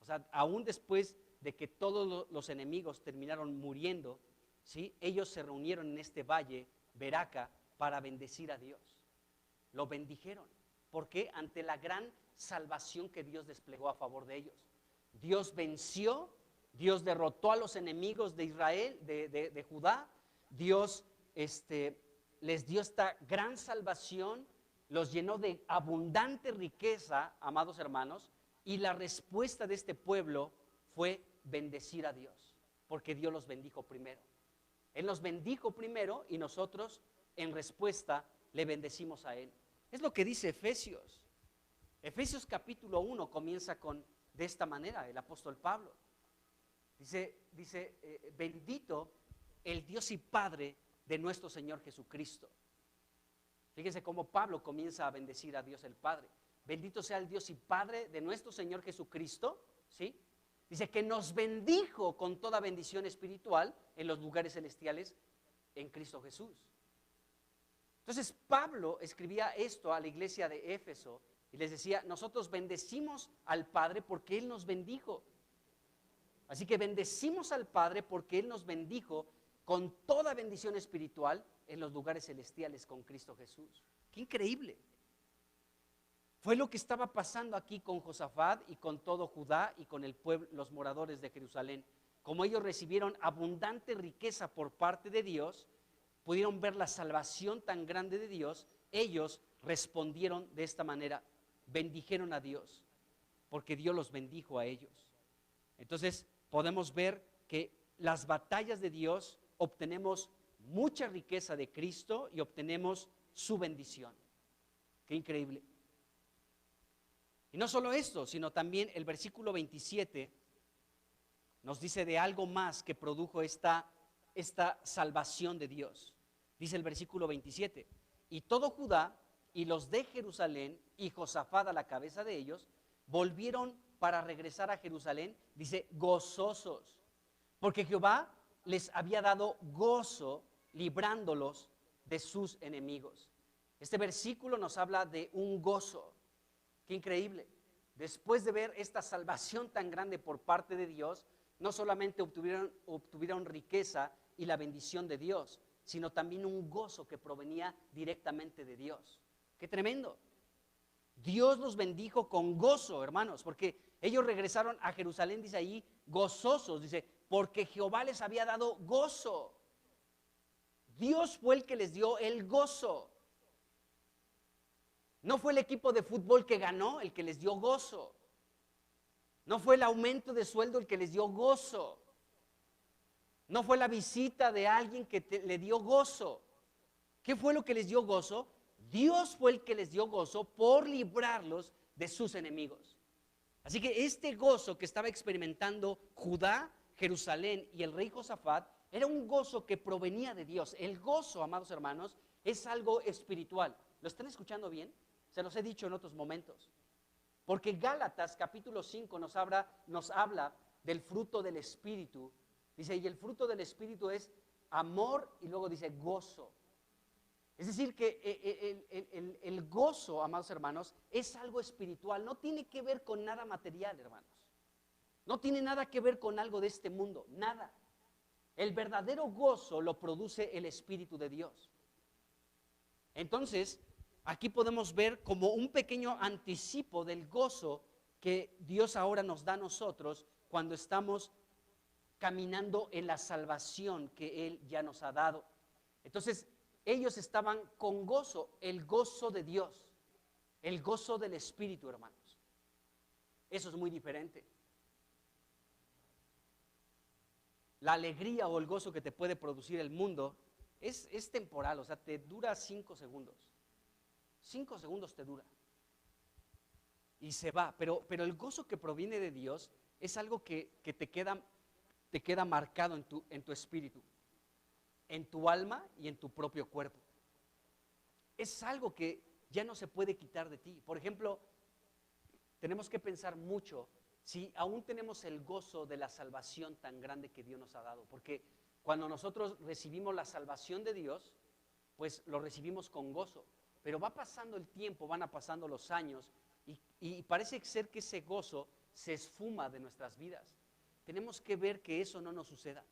O sea, aún después de que todos los enemigos terminaron muriendo, ¿sí?, ellos se reunieron en este valle, Beraca, para bendecir a Dios. Lo bendijeron. ¿Por qué? Ante la gran salvación que Dios desplegó a favor de ellos. Dios venció, Dios derrotó a los enemigos de Israel, de Judá. Dios les dio esta gran salvación, los llenó de abundante riqueza, amados hermanos, y la respuesta de este pueblo fue bendecir a Dios, porque Dios los bendijo primero. Él nos bendijo primero y nosotros en respuesta le bendecimos a Él. Es lo que dice Efesios. Efesios capítulo 1 comienza de esta manera, el apóstol Pablo. Dice, bendito el Dios y Padre de nuestro Señor Jesucristo. Fíjense cómo Pablo comienza a bendecir a Dios el Padre. Bendito sea el Dios y Padre de nuestro Señor Jesucristo, ¿sí? Dice que nos bendijo con toda bendición espiritual en los lugares celestiales en Cristo Jesús. Entonces Pablo escribía esto a la iglesia de Éfeso y les decía, nosotros bendecimos al Padre porque Él nos bendijo. Así que bendecimos al Padre porque Él nos bendijo con toda bendición espiritual en los lugares celestiales con Cristo Jesús. ¡Qué increíble! Fue lo que estaba pasando aquí con Josafat y con todo Judá y con el pueblo, los moradores de Jerusalén. Como ellos recibieron abundante riqueza por parte de Dios, pudieron ver la salvación tan grande de Dios, ellos respondieron de esta manera, bendijeron a Dios, porque Dios los bendijo a ellos. Entonces podemos ver que las batallas de Dios obtenemos mucha riqueza de Cristo y obtenemos su bendición. Qué increíble. Y no solo esto, sino también el versículo 27 nos dice de algo más que produjo esta salvación de Dios. Dice el versículo 27, y todo Judá y los de Jerusalén y Josafat a la cabeza de ellos, volvieron para regresar a Jerusalén, dice, gozosos, porque Jehová les había dado gozo librándolos de sus enemigos. Este versículo nos habla de un gozo. Qué increíble. después de ver esta salvación tan grande por parte de Dios, no solamente obtuvieron riqueza y la bendición de Dios, sino también un gozo que provenía directamente de Dios. ¡Qué tremendo! Dios los bendijo con gozo, hermanos, porque ellos regresaron a Jerusalén, dice ahí, gozosos, dice, porque Jehová les había dado gozo. Dios fue el que les dio el gozo. No fue el equipo de fútbol que ganó el que les dio gozo. No fue el aumento de sueldo el que les dio gozo. No fue la visita de alguien que le dio gozo. ¿Qué fue lo que les dio gozo? Dios fue el que les dio gozo por librarlos de sus enemigos. Así que este gozo que estaba experimentando Judá, Jerusalén y el rey Josafat era un gozo que provenía de Dios. El gozo, amados hermanos, es algo espiritual. ¿Lo están escuchando bien? Se los he dicho en otros momentos. Porque Gálatas capítulo 5 nos habla del fruto del Espíritu. Dice, y el fruto del Espíritu es amor y luego dice gozo. Es decir, que el gozo, amados hermanos, es algo espiritual. No tiene que ver con nada material, hermanos. No tiene nada que ver con algo de este mundo, nada. El verdadero gozo lo produce el Espíritu de Dios. Entonces, aquí podemos ver como un pequeño anticipo del gozo que Dios ahora nos da a nosotros cuando estamos caminando en la salvación que Él ya nos ha dado. Entonces, ellos estaban con gozo, el gozo de Dios, el gozo del Espíritu, hermanos. Eso es muy diferente. La alegría o el gozo que te puede producir el mundo es temporal, o sea, te dura 5 segundos. 5 segundos te dura. Y se va, pero el gozo que proviene de Dios es algo que te queda marcado en tu espíritu, en tu alma y en tu propio cuerpo. Es algo que ya no se puede quitar de ti. Por ejemplo, tenemos que pensar mucho si aún tenemos el gozo de la salvación tan grande que Dios nos ha dado. Porque cuando nosotros recibimos la salvación de Dios, pues lo recibimos con gozo. Pero va pasando el tiempo, van pasando los años y parece ser que ese gozo se esfuma de nuestras vidas. Tenemos que ver que eso no nos suceda.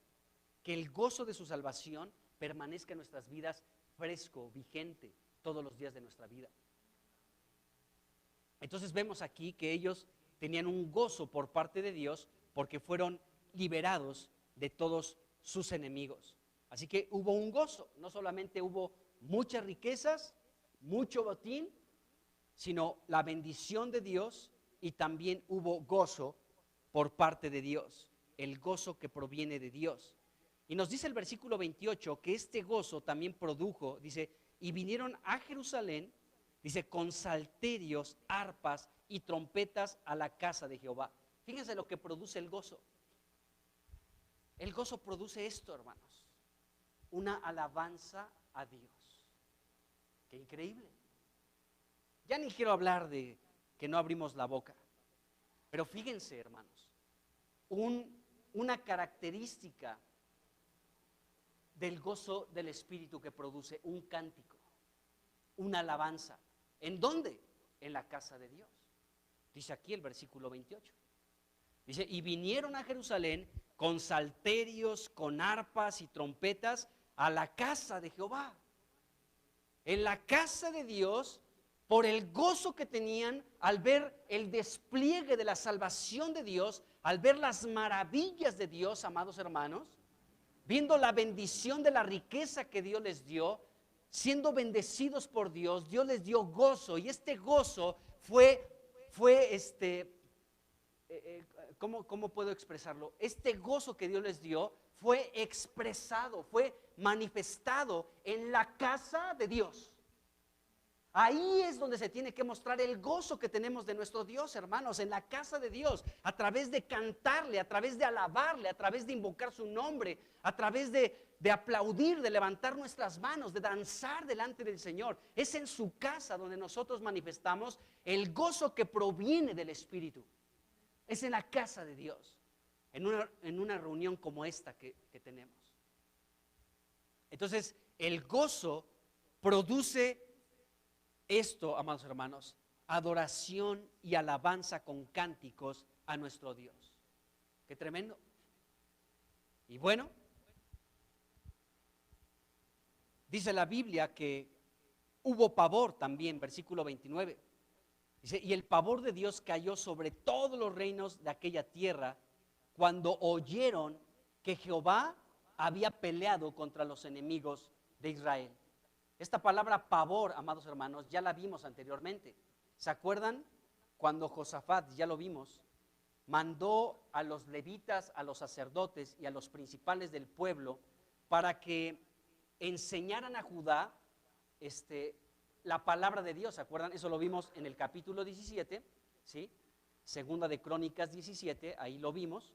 Que el gozo de su salvación permanezca en nuestras vidas fresco, vigente, todos los días de nuestra vida. Entonces vemos aquí que ellos tenían un gozo por parte de Dios porque fueron liberados de todos sus enemigos. Así que hubo un gozo, no solamente hubo muchas riquezas, mucho botín, sino la bendición de Dios y también hubo gozo por parte de Dios, el gozo que proviene de Dios. Y nos dice el versículo 28 que este gozo también produjo, dice, y vinieron a Jerusalén, dice, con salterios, arpas y trompetas a la casa de Jehová. Fíjense lo que produce el gozo. El gozo produce esto, hermanos, una alabanza a Dios. Qué increíble. Ya ni quiero hablar de que no abrimos la boca, pero fíjense, hermanos, una característica del gozo del Espíritu que produce un cántico, una alabanza. ¿En dónde? En la casa de Dios. Dice aquí el versículo 28. Dice, y vinieron a Jerusalén con salterios, con arpas y trompetas a la casa de Jehová. En la casa de Dios, por el gozo que tenían al ver el despliegue de la salvación de Dios, al ver las maravillas de Dios, amados hermanos, viendo la bendición de la riqueza que Dios les dio, siendo bendecidos por Dios, Dios les dio gozo, y este gozo fue ¿cómo puedo expresarlo? Este gozo que Dios les dio fue expresado, fue manifestado en la casa de Dios. Ahí es donde se tiene que mostrar el gozo que tenemos de nuestro Dios, hermanos, en la casa de Dios, a través de cantarle, a través de alabarle, a través de invocar su nombre, a través de aplaudir, de levantar nuestras manos, de danzar delante del Señor. Es en su casa donde nosotros manifestamos el gozo que proviene del Espíritu. Es en la casa de Dios, en una reunión como esta que tenemos. Entonces, el gozo produce esto, amados hermanos, adoración y alabanza con cánticos a nuestro Dios. Qué tremendo. Y bueno, dice la Biblia que hubo pavor también, versículo 29. Dice, y el pavor de Dios cayó sobre todos los reinos de aquella tierra cuando oyeron que Jehová había peleado contra los enemigos de Israel. Esta palabra pavor, amados hermanos, ya la vimos anteriormente. ¿Se acuerdan cuando Josafat, ya lo vimos, mandó a los levitas, a los sacerdotes y a los principales del pueblo para que enseñaran a Judá la palabra de Dios? ¿Se acuerdan? Eso lo vimos en el capítulo 17, ¿sí? Segunda de Crónicas 17, ahí lo vimos.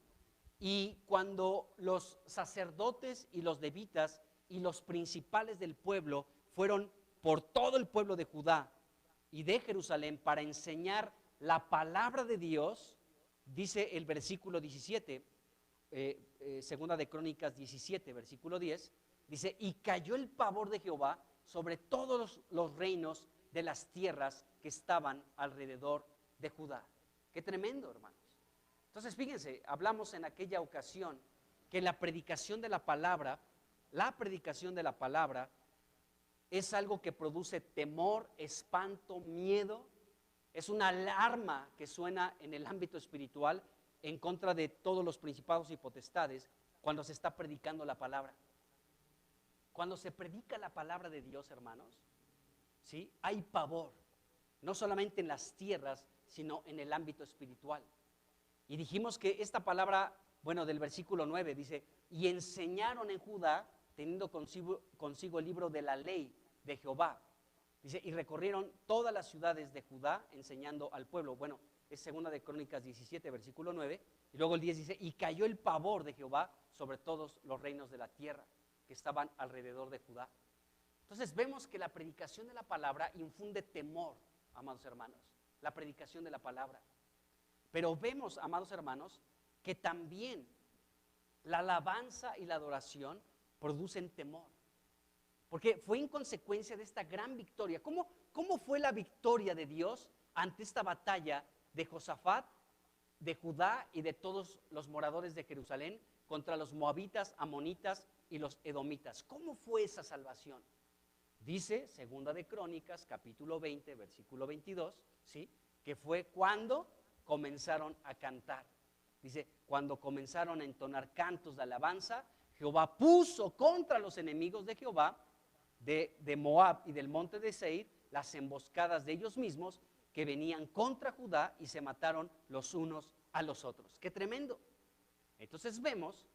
Y cuando los sacerdotes y los levitas y los principales del pueblo fueron por todo el pueblo de Judá y de Jerusalén para enseñar la palabra de Dios, dice el versículo 17, segunda de Crónicas 17, versículo 10, dice, y cayó el pavor de Jehová sobre todos los reinos de las tierras que estaban alrededor de Judá. Qué tremendo, hermanos. Entonces, fíjense, hablamos en aquella ocasión que la predicación de la palabra es algo que produce temor, espanto, miedo. Es una alarma que suena en el ámbito espiritual en contra de todos los principados y potestades cuando se está predicando la palabra. Cuando se predica la palabra de Dios, hermanos, ¿sí? Hay pavor, no solamente en las tierras, sino en el ámbito espiritual. Y dijimos que esta palabra, bueno, del versículo 9 dice, y enseñaron en Judá, teniendo consigo el libro de la ley de Jehová. Dice, y recorrieron todas las ciudades de Judá enseñando al pueblo. Bueno, es segunda de Crónicas 17, versículo 9. Y luego el 10 dice, y cayó el pavor de Jehová sobre todos los reinos de la tierra que estaban alrededor de Judá. Entonces vemos que la predicación de la palabra infunde temor, amados hermanos, la predicación de la palabra. Pero vemos, amados hermanos, que también la alabanza y la adoración producen temor. Porque fue en consecuencia de esta gran victoria. ¿Cómo fue la victoria de Dios ante esta batalla de Josafat, de Judá y de todos los moradores de Jerusalén contra los moabitas, amonitas y los edomitas? ¿Cómo fue esa salvación? Dice, segunda de Crónicas, capítulo 20, versículo 22, ¿sí? Que fue cuando comenzaron a cantar. Dice, cuando comenzaron a entonar cantos de alabanza, Jehová puso contra los enemigos de Jehová, de Moab y del monte de Seir, las emboscadas de ellos mismos que venían contra Judá y se mataron los unos a los otros. ¡Qué tremendo! Entonces vemos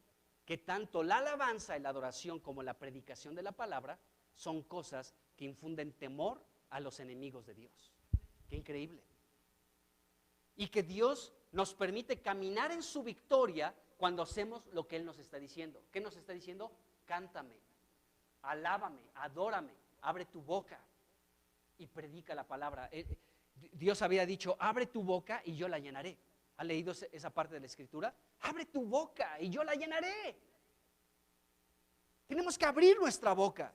que tanto la alabanza y la adoración como la predicación de la palabra son cosas que infunden temor a los enemigos de Dios. ¡Qué increíble! Y que Dios nos permite caminar en su victoria cuando hacemos lo que Él nos está diciendo. ¿Qué nos está diciendo? Cántame, alábame, adórame, abre tu boca y predica la palabra. Dios había dicho, abre tu boca y yo la llenaré. ¿Ha leído esa parte de la Escritura? Abre tu boca y yo la llenaré. Tenemos que abrir nuestra boca.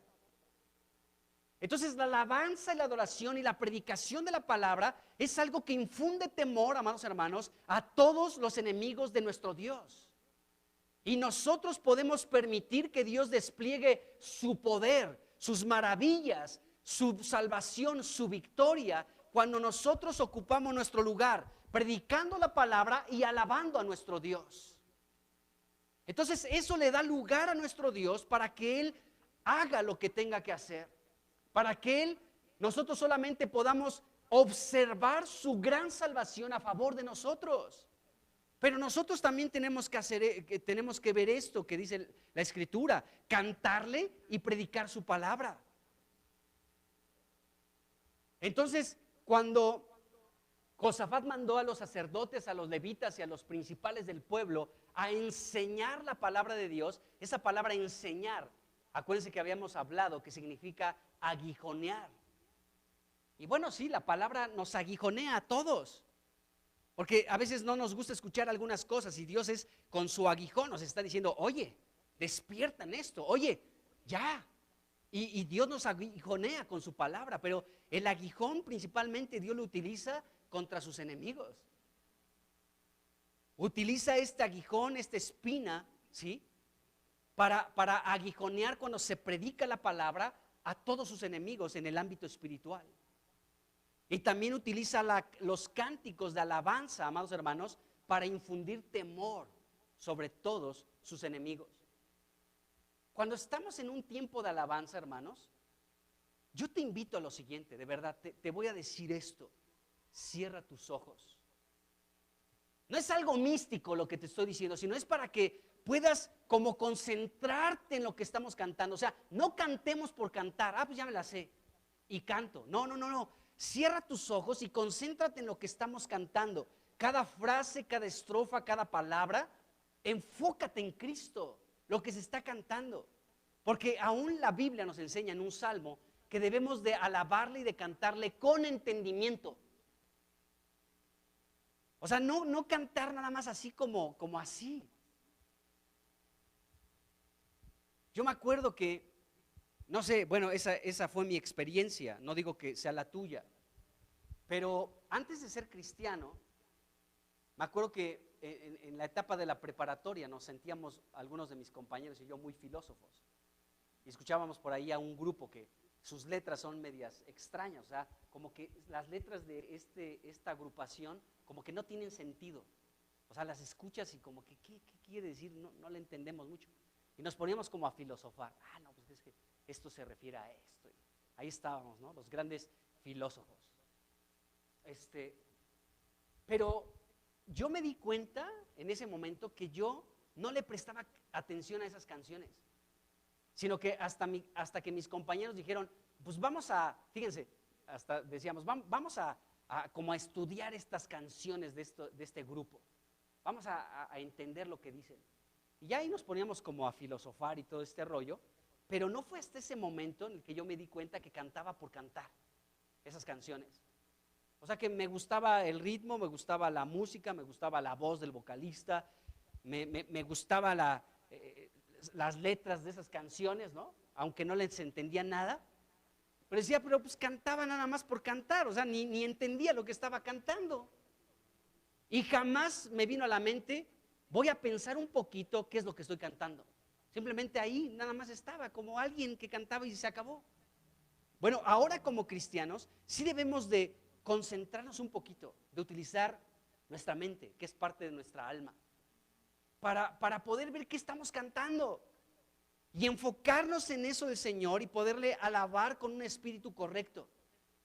Entonces la alabanza y la adoración y la predicación de la palabra es algo que infunde temor, amados hermanos, a todos los enemigos de nuestro Dios. Y nosotros podemos permitir que Dios despliegue su poder, sus maravillas, su salvación, su victoria, cuando nosotros ocupamos nuestro lugar, predicando la palabra y alabando a nuestro Dios. Entonces eso le da lugar a nuestro Dios para que Él haga lo que tenga que hacer. Para que nosotros solamente podamos observar su gran salvación a favor de nosotros. Pero nosotros también tenemos que ver esto que dice la Escritura, cantarle y predicar su palabra. Entonces, cuando Josafat mandó a los sacerdotes, a los levitas y a los principales del pueblo a enseñar la palabra de Dios, esa palabra enseñar, acuérdense que habíamos hablado que significa aguijonear. Y bueno, sí, la palabra nos aguijonea a todos, porque a veces no nos gusta escuchar algunas cosas y Dios con su aguijón nos está diciendo, oye, despierta en esto, oye, ya, Y Dios nos aguijonea con su palabra, pero el aguijón principalmente Dios lo utiliza contra sus enemigos. Utiliza este aguijón, esta espina, ¿sí? Para aguijonear cuando se predica la palabra a todos sus enemigos en el ámbito espiritual. Y también utiliza los cánticos de alabanza, amados hermanos, para infundir temor sobre todos sus enemigos. Cuando estamos en un tiempo de alabanza, hermanos, yo te invito a lo siguiente, de verdad, te voy a decir esto. Cierra tus ojos. No es algo místico lo que te estoy diciendo, sino es para que puedas como concentrarte en lo que estamos cantando. O sea, no cantemos por cantar. Pues ya me la sé y canto. No. Cierra tus ojos y concéntrate en lo que estamos cantando. Cada frase, cada estrofa, cada palabra, enfócate en Cristo, lo que se está cantando. Porque aún la Biblia nos enseña en un salmo que debemos de alabarle y de cantarle con entendimiento. O sea, no cantar nada más así como así. Yo me acuerdo que, no sé, bueno, esa fue mi experiencia, no digo que sea la tuya, pero antes de ser cristiano, me acuerdo que en la etapa de la preparatoria nos sentíamos, algunos de mis compañeros y yo, muy filósofos. Y escuchábamos por ahí a un grupo que sus letras son medias extrañas, o sea, como que las letras de esta agrupación como que no tienen sentido. O sea, las escuchas y como que, ¿qué quiere decir? No le entendemos mucho. Y nos poníamos como a filosofar. No, pues es que esto se refiere a esto. Ahí estábamos, ¿no? Los grandes filósofos. Pero yo me di cuenta en ese momento que yo no le prestaba atención a esas canciones, sino que hasta que mis compañeros dijeron, pues vamos a, fíjense, hasta decíamos, vamos a como a estudiar estas canciones de este grupo, vamos a entender lo que dicen. Y ya ahí nos poníamos como a filosofar y todo este rollo, pero no fue hasta ese momento en el que yo me di cuenta que cantaba por cantar esas canciones. O sea que me gustaba el ritmo, me gustaba la música, me gustaba la voz del vocalista, me gustaba las letras de esas canciones, ¿no? Aunque no les entendía nada. Pero decía, pero pues cantaba nada más por cantar, o sea, ni entendía lo que estaba cantando. Y jamás me vino a la mente, voy a pensar un poquito qué es lo que estoy cantando. Simplemente ahí nada más estaba, como alguien que cantaba y se acabó. Bueno, ahora como cristianos sí debemos de concentrarnos un poquito, de utilizar nuestra mente, que es parte de nuestra alma, para poder ver qué estamos cantando y enfocarnos en eso del Señor y poderle alabar con un espíritu correcto.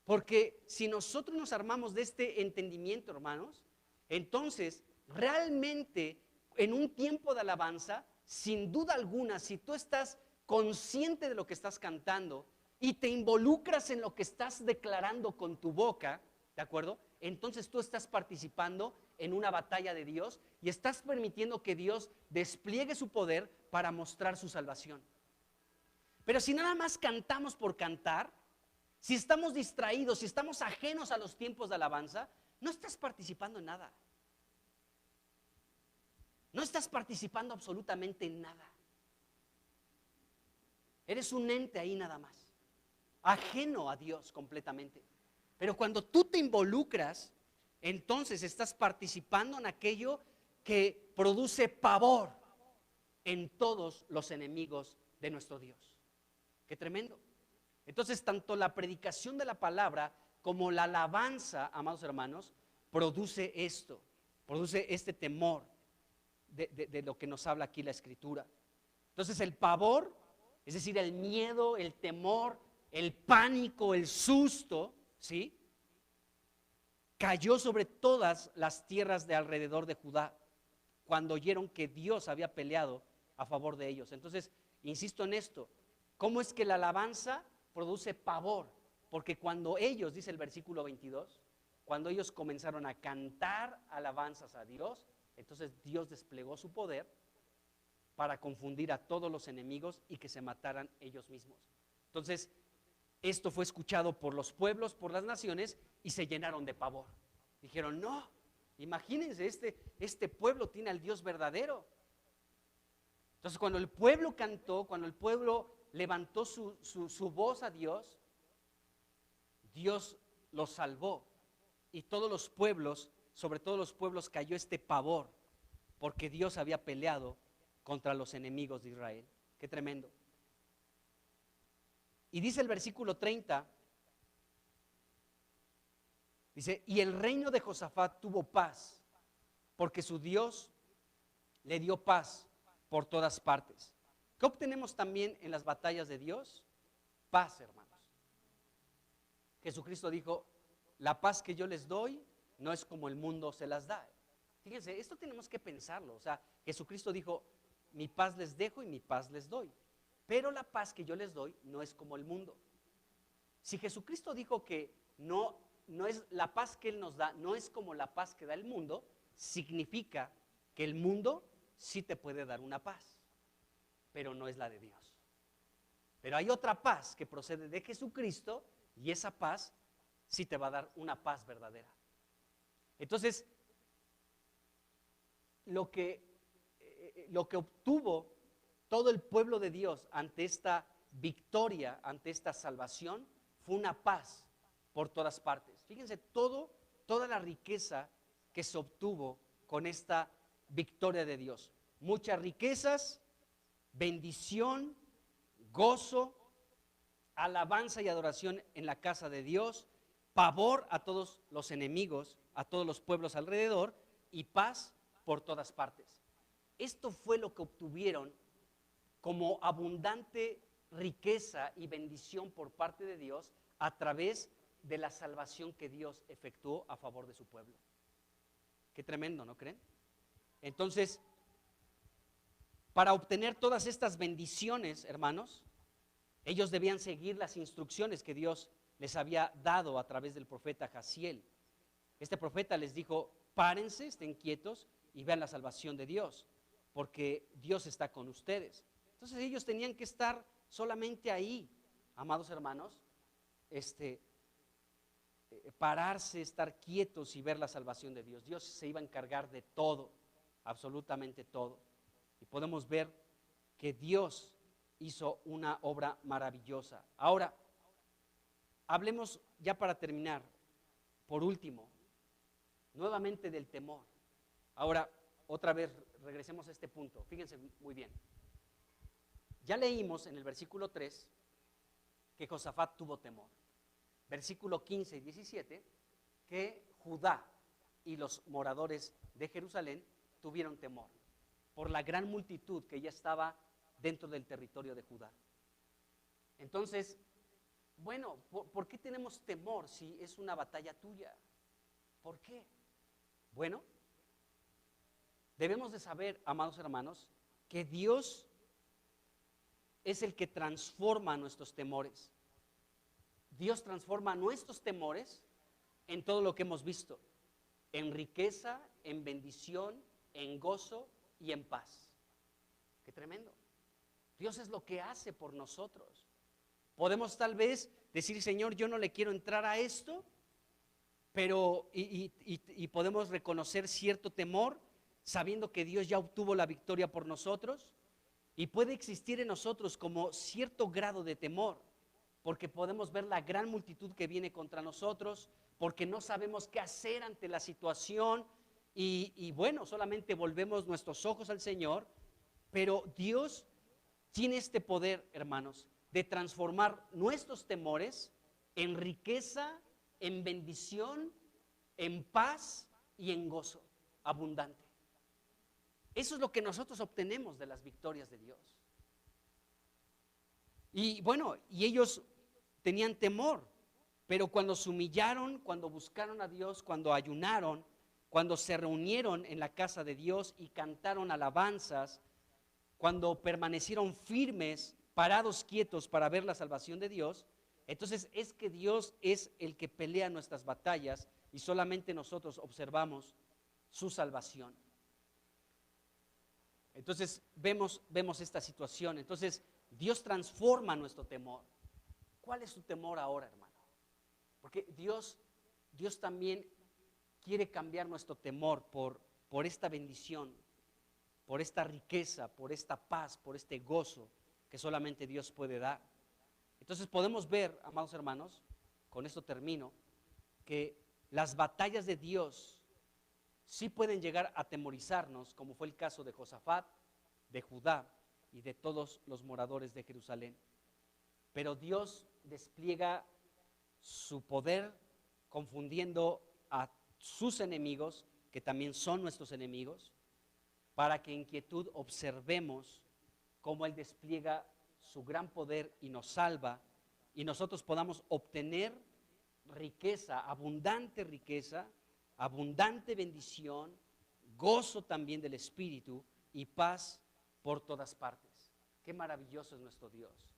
Porque si nosotros nos armamos de este entendimiento, hermanos, entonces realmente en un tiempo de alabanza, sin duda alguna, si tú estás consciente de lo que estás cantando y te involucras en lo que estás declarando con tu boca, ¿de acuerdo? Entonces tú estás participando en una batalla de Dios y estás permitiendo que Dios despliegue su poder para mostrar su salvación. Pero si nada más cantamos por cantar, si estamos distraídos, si estamos ajenos a los tiempos de alabanza, no estás participando en nada. No estás participando absolutamente en nada. Eres un ente ahí nada más, ajeno a Dios completamente. Pero cuando tú te involucras, entonces estás participando en aquello que produce pavor en todos los enemigos de nuestro Dios. Qué tremendo. Entonces, tanto la predicación de la palabra como la alabanza, amados hermanos, produce esto, produce este temor de lo que nos habla aquí la Escritura. Entonces, el pavor, es decir, el miedo, el temor, el pánico, el susto, ¿sí?, cayó sobre todas las tierras de alrededor de Judá cuando oyeron que Dios había peleado a favor de ellos. Entonces, insisto en esto, ¿cómo es que la alabanza produce pavor? Porque cuando ellos, dice el versículo 22, cuando ellos comenzaron a cantar alabanzas a Dios, entonces Dios desplegó su poder para confundir a todos los enemigos y que se mataran ellos mismos. Entonces, esto fue escuchado por los pueblos, por las naciones, y se llenaron de pavor. Dijeron, no, imagínense, este pueblo tiene al Dios verdadero. Entonces, cuando el pueblo cantó, cuando el pueblo levantó su voz a Dios, Dios los salvó. Y todos los pueblos, sobre todos los pueblos, cayó este pavor, porque Dios había peleado contra los enemigos de Israel. Qué tremendo. Y dice el versículo 30, dice, y el reino de Josafat tuvo paz, porque su Dios le dio paz por todas partes. ¿Qué obtenemos también en las batallas de Dios? Paz, hermanos. Jesucristo dijo, la paz que yo les doy no es como el mundo se las da. Fíjense, esto tenemos que pensarlo. O sea, Jesucristo dijo, mi paz les dejo y mi paz les doy. Pero la paz que yo les doy no es como el mundo. Si Jesucristo dijo que no es la paz que Él nos da, no es como la paz que da el mundo, significa que el mundo sí te puede dar una paz, pero no es la de Dios. Pero hay otra paz que procede de Jesucristo y esa paz sí te va a dar una paz verdadera. Entonces, lo que obtuvo todo el pueblo de Dios ante esta victoria, ante esta salvación, fue una paz por todas partes. Fíjense, toda la riqueza que se obtuvo con esta victoria de Dios. Muchas riquezas, bendición, gozo, alabanza y adoración en la casa de Dios, pavor a todos los enemigos, a todos los pueblos alrededor y paz por todas partes. Esto fue lo que obtuvieron como abundante riqueza y bendición por parte de Dios a través de la salvación que Dios efectuó a favor de su pueblo. Qué tremendo, ¿no creen? Entonces, para obtener todas estas bendiciones, hermanos, ellos debían seguir las instrucciones que Dios les había dado a través del profeta Jaziel. Este profeta les dijo, párense, estén quietos y vean la salvación de Dios, porque Dios está con ustedes. Entonces ellos tenían que estar solamente ahí, amados hermanos, pararse, estar quietos y ver la salvación de Dios. Dios se iba a encargar de todo, absolutamente todo. Y podemos ver que Dios hizo una obra maravillosa. Ahora, hablemos ya para terminar, por último, nuevamente del temor. Ahora, otra vez regresemos a este punto. Fíjense muy bien. Ya leímos en el versículo 3 que Josafat tuvo temor. Versículo 15 y 17, que Judá y los moradores de Jerusalén tuvieron temor por la gran multitud que ya estaba dentro del territorio de Judá. Entonces, bueno, ¿por qué tenemos temor si es una batalla tuya? ¿Por qué? Bueno, debemos de saber, amados hermanos, que Dios es el que transforma nuestros temores. Dios transforma nuestros temores en todo lo que hemos visto, en riqueza, en bendición, en gozo y en paz. Qué tremendo. Dios es lo que hace por nosotros. Podemos tal vez decir, Señor, yo no le quiero entrar a esto, pero y podemos reconocer cierto temor, sabiendo que Dios ya obtuvo la victoria por nosotros, y puede existir en nosotros como cierto grado de temor, porque podemos ver la gran multitud que viene contra nosotros, porque no sabemos qué hacer ante la situación, y bueno, solamente volvemos nuestros ojos al Señor, pero Dios tiene este poder, hermanos, de transformar nuestros temores en riqueza, en bendición, en paz y en gozo abundante. Eso es lo que nosotros obtenemos de las victorias de Dios. Y bueno, y ellos tenían temor, pero cuando se humillaron, cuando buscaron a Dios, cuando ayunaron, cuando se reunieron en la casa de Dios y cantaron alabanzas, cuando permanecieron firmes, parados quietos para ver la salvación de Dios, entonces es que Dios es el que pelea nuestras batallas y solamente nosotros observamos su salvación. Entonces vemos esta situación. Entonces Dios transforma nuestro temor. ¿Cuál es tu temor ahora, hermano? Porque Dios también quiere cambiar nuestro temor por esta bendición, por esta riqueza, por esta paz, por este gozo que solamente Dios puede dar. Entonces podemos ver, amados hermanos, con esto termino, que las batallas de Dios sí pueden llegar a atemorizarnos, como fue el caso de Josafat, de Judá y de todos los moradores de Jerusalén. Pero Dios despliega su poder confundiendo a sus enemigos, que también son nuestros enemigos, para que en quietud observemos cómo Él despliega su gran poder y nos salva, y nosotros podamos obtener riqueza, abundante bendición, gozo también del Espíritu y paz por todas partes. Qué maravilloso es nuestro Dios.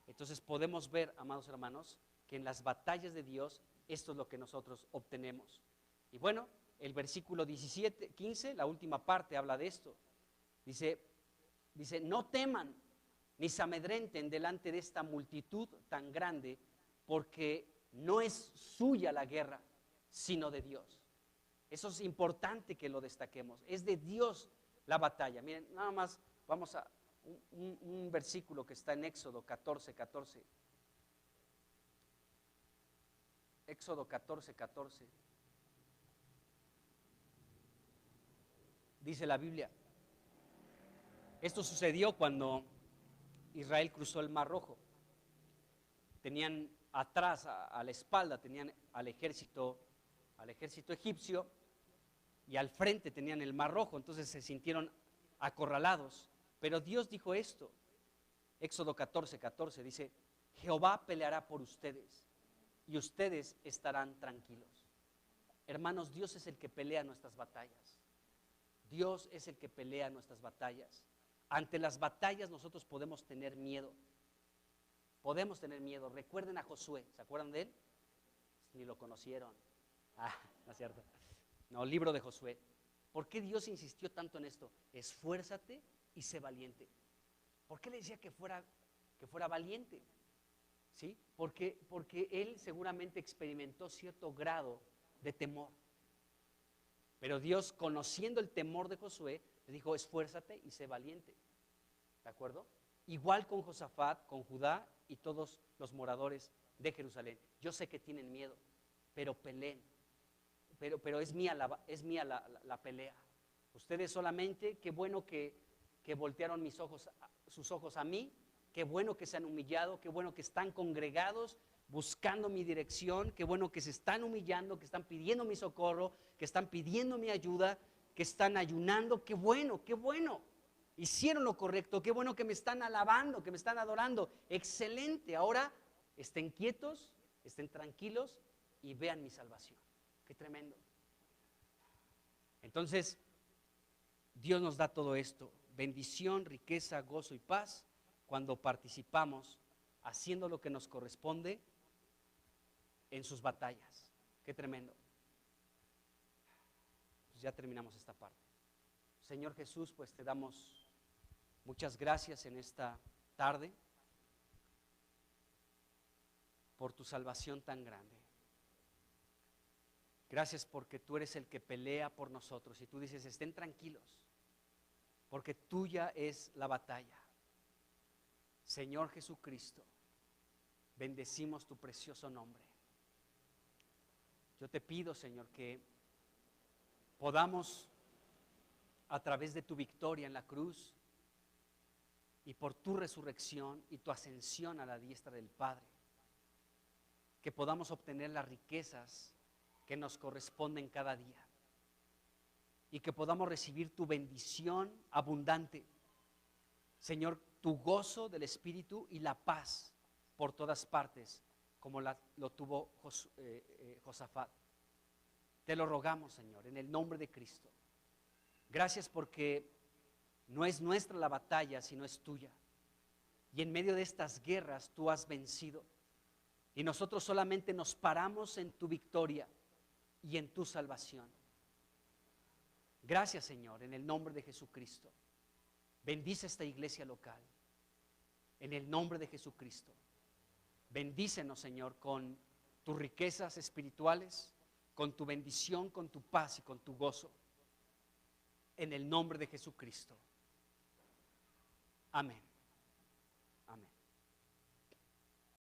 Entonces podemos ver, amados hermanos, que en las batallas de Dios esto es lo que nosotros obtenemos. Y bueno, el versículo 15, la última parte habla de esto. Dice, no teman ni se amedrenten delante de esta multitud tan grande, porque no es suya la guerra, sino de Dios. Eso es importante que lo destaquemos. Es de Dios la batalla. Miren, nada más vamos a un versículo que está en Éxodo 14:14. Éxodo 14:14. Dice la Biblia, esto sucedió cuando Israel cruzó el Mar Rojo. Tenían atrás, a la espalda, tenían al ejército egipcio, y al frente tenían el Mar Rojo. Entonces se sintieron acorralados. Pero Dios dijo esto, Éxodo 14:14, dice, Jehová peleará por ustedes y ustedes estarán tranquilos. Hermanos, Dios es el que pelea nuestras batallas. Dios es el que pelea nuestras batallas. Ante las batallas nosotros podemos tener miedo. Podemos tener miedo. Recuerden a Josué, ¿se acuerdan de él? Ni lo conocieron. No es cierto. No, libro de Josué. ¿Por qué Dios insistió tanto en esto? Esfuérzate y sé valiente. ¿Por qué le decía que fuera valiente? ¿Sí? Porque él seguramente experimentó cierto grado de temor. Pero Dios, conociendo el temor de Josué, le dijo, esfuérzate y sé valiente. ¿De acuerdo? Igual con Josafat, con Judá y todos los moradores de Jerusalén. Yo sé que tienen miedo, pero peleen. Pero es mía la pelea. Ustedes solamente, qué bueno que voltearon sus ojos a mí, qué bueno que se han humillado, qué bueno que están congregados buscando mi dirección, qué bueno que se están humillando, que están pidiendo mi socorro, que están pidiendo mi ayuda, que están ayunando. Qué bueno, hicieron lo correcto, qué bueno que me están alabando, que me están adorando. Excelente, ahora estén quietos, estén tranquilos y vean mi salvación. Qué tremendo. Entonces, Dios nos da todo esto, bendición, riqueza, gozo y paz, cuando participamos haciendo lo que nos corresponde en sus batallas. Qué tremendo. Pues ya terminamos esta parte. Señor Jesús, pues te damos muchas gracias en esta tarde por tu salvación tan grande. Gracias porque tú eres el que pelea por nosotros y tú dices, estén tranquilos, porque tuya es la batalla. Señor Jesucristo, bendecimos tu precioso nombre. Yo te pido, Señor, que podamos, a través de tu victoria en la cruz y por tu resurrección y tu ascensión a la diestra del Padre, que podamos obtener las riquezas que nos corresponden cada día y que podamos recibir tu bendición abundante, Señor, tu gozo del Espíritu y la paz por todas partes, como lo tuvo Josafat. Te lo rogamos, Señor, en el nombre de Cristo. Gracias porque no es nuestra la batalla, sino es tuya. Y en medio de estas guerras tú has vencido. Y nosotros solamente nos paramos en tu victoria y en tu salvación. Gracias, Señor, en el nombre de Jesucristo. Bendice esta iglesia local. En el nombre de Jesucristo. Bendícenos, Señor, con tus riquezas espirituales, con tu bendición, con tu paz y con tu gozo. En el nombre de Jesucristo. Amén.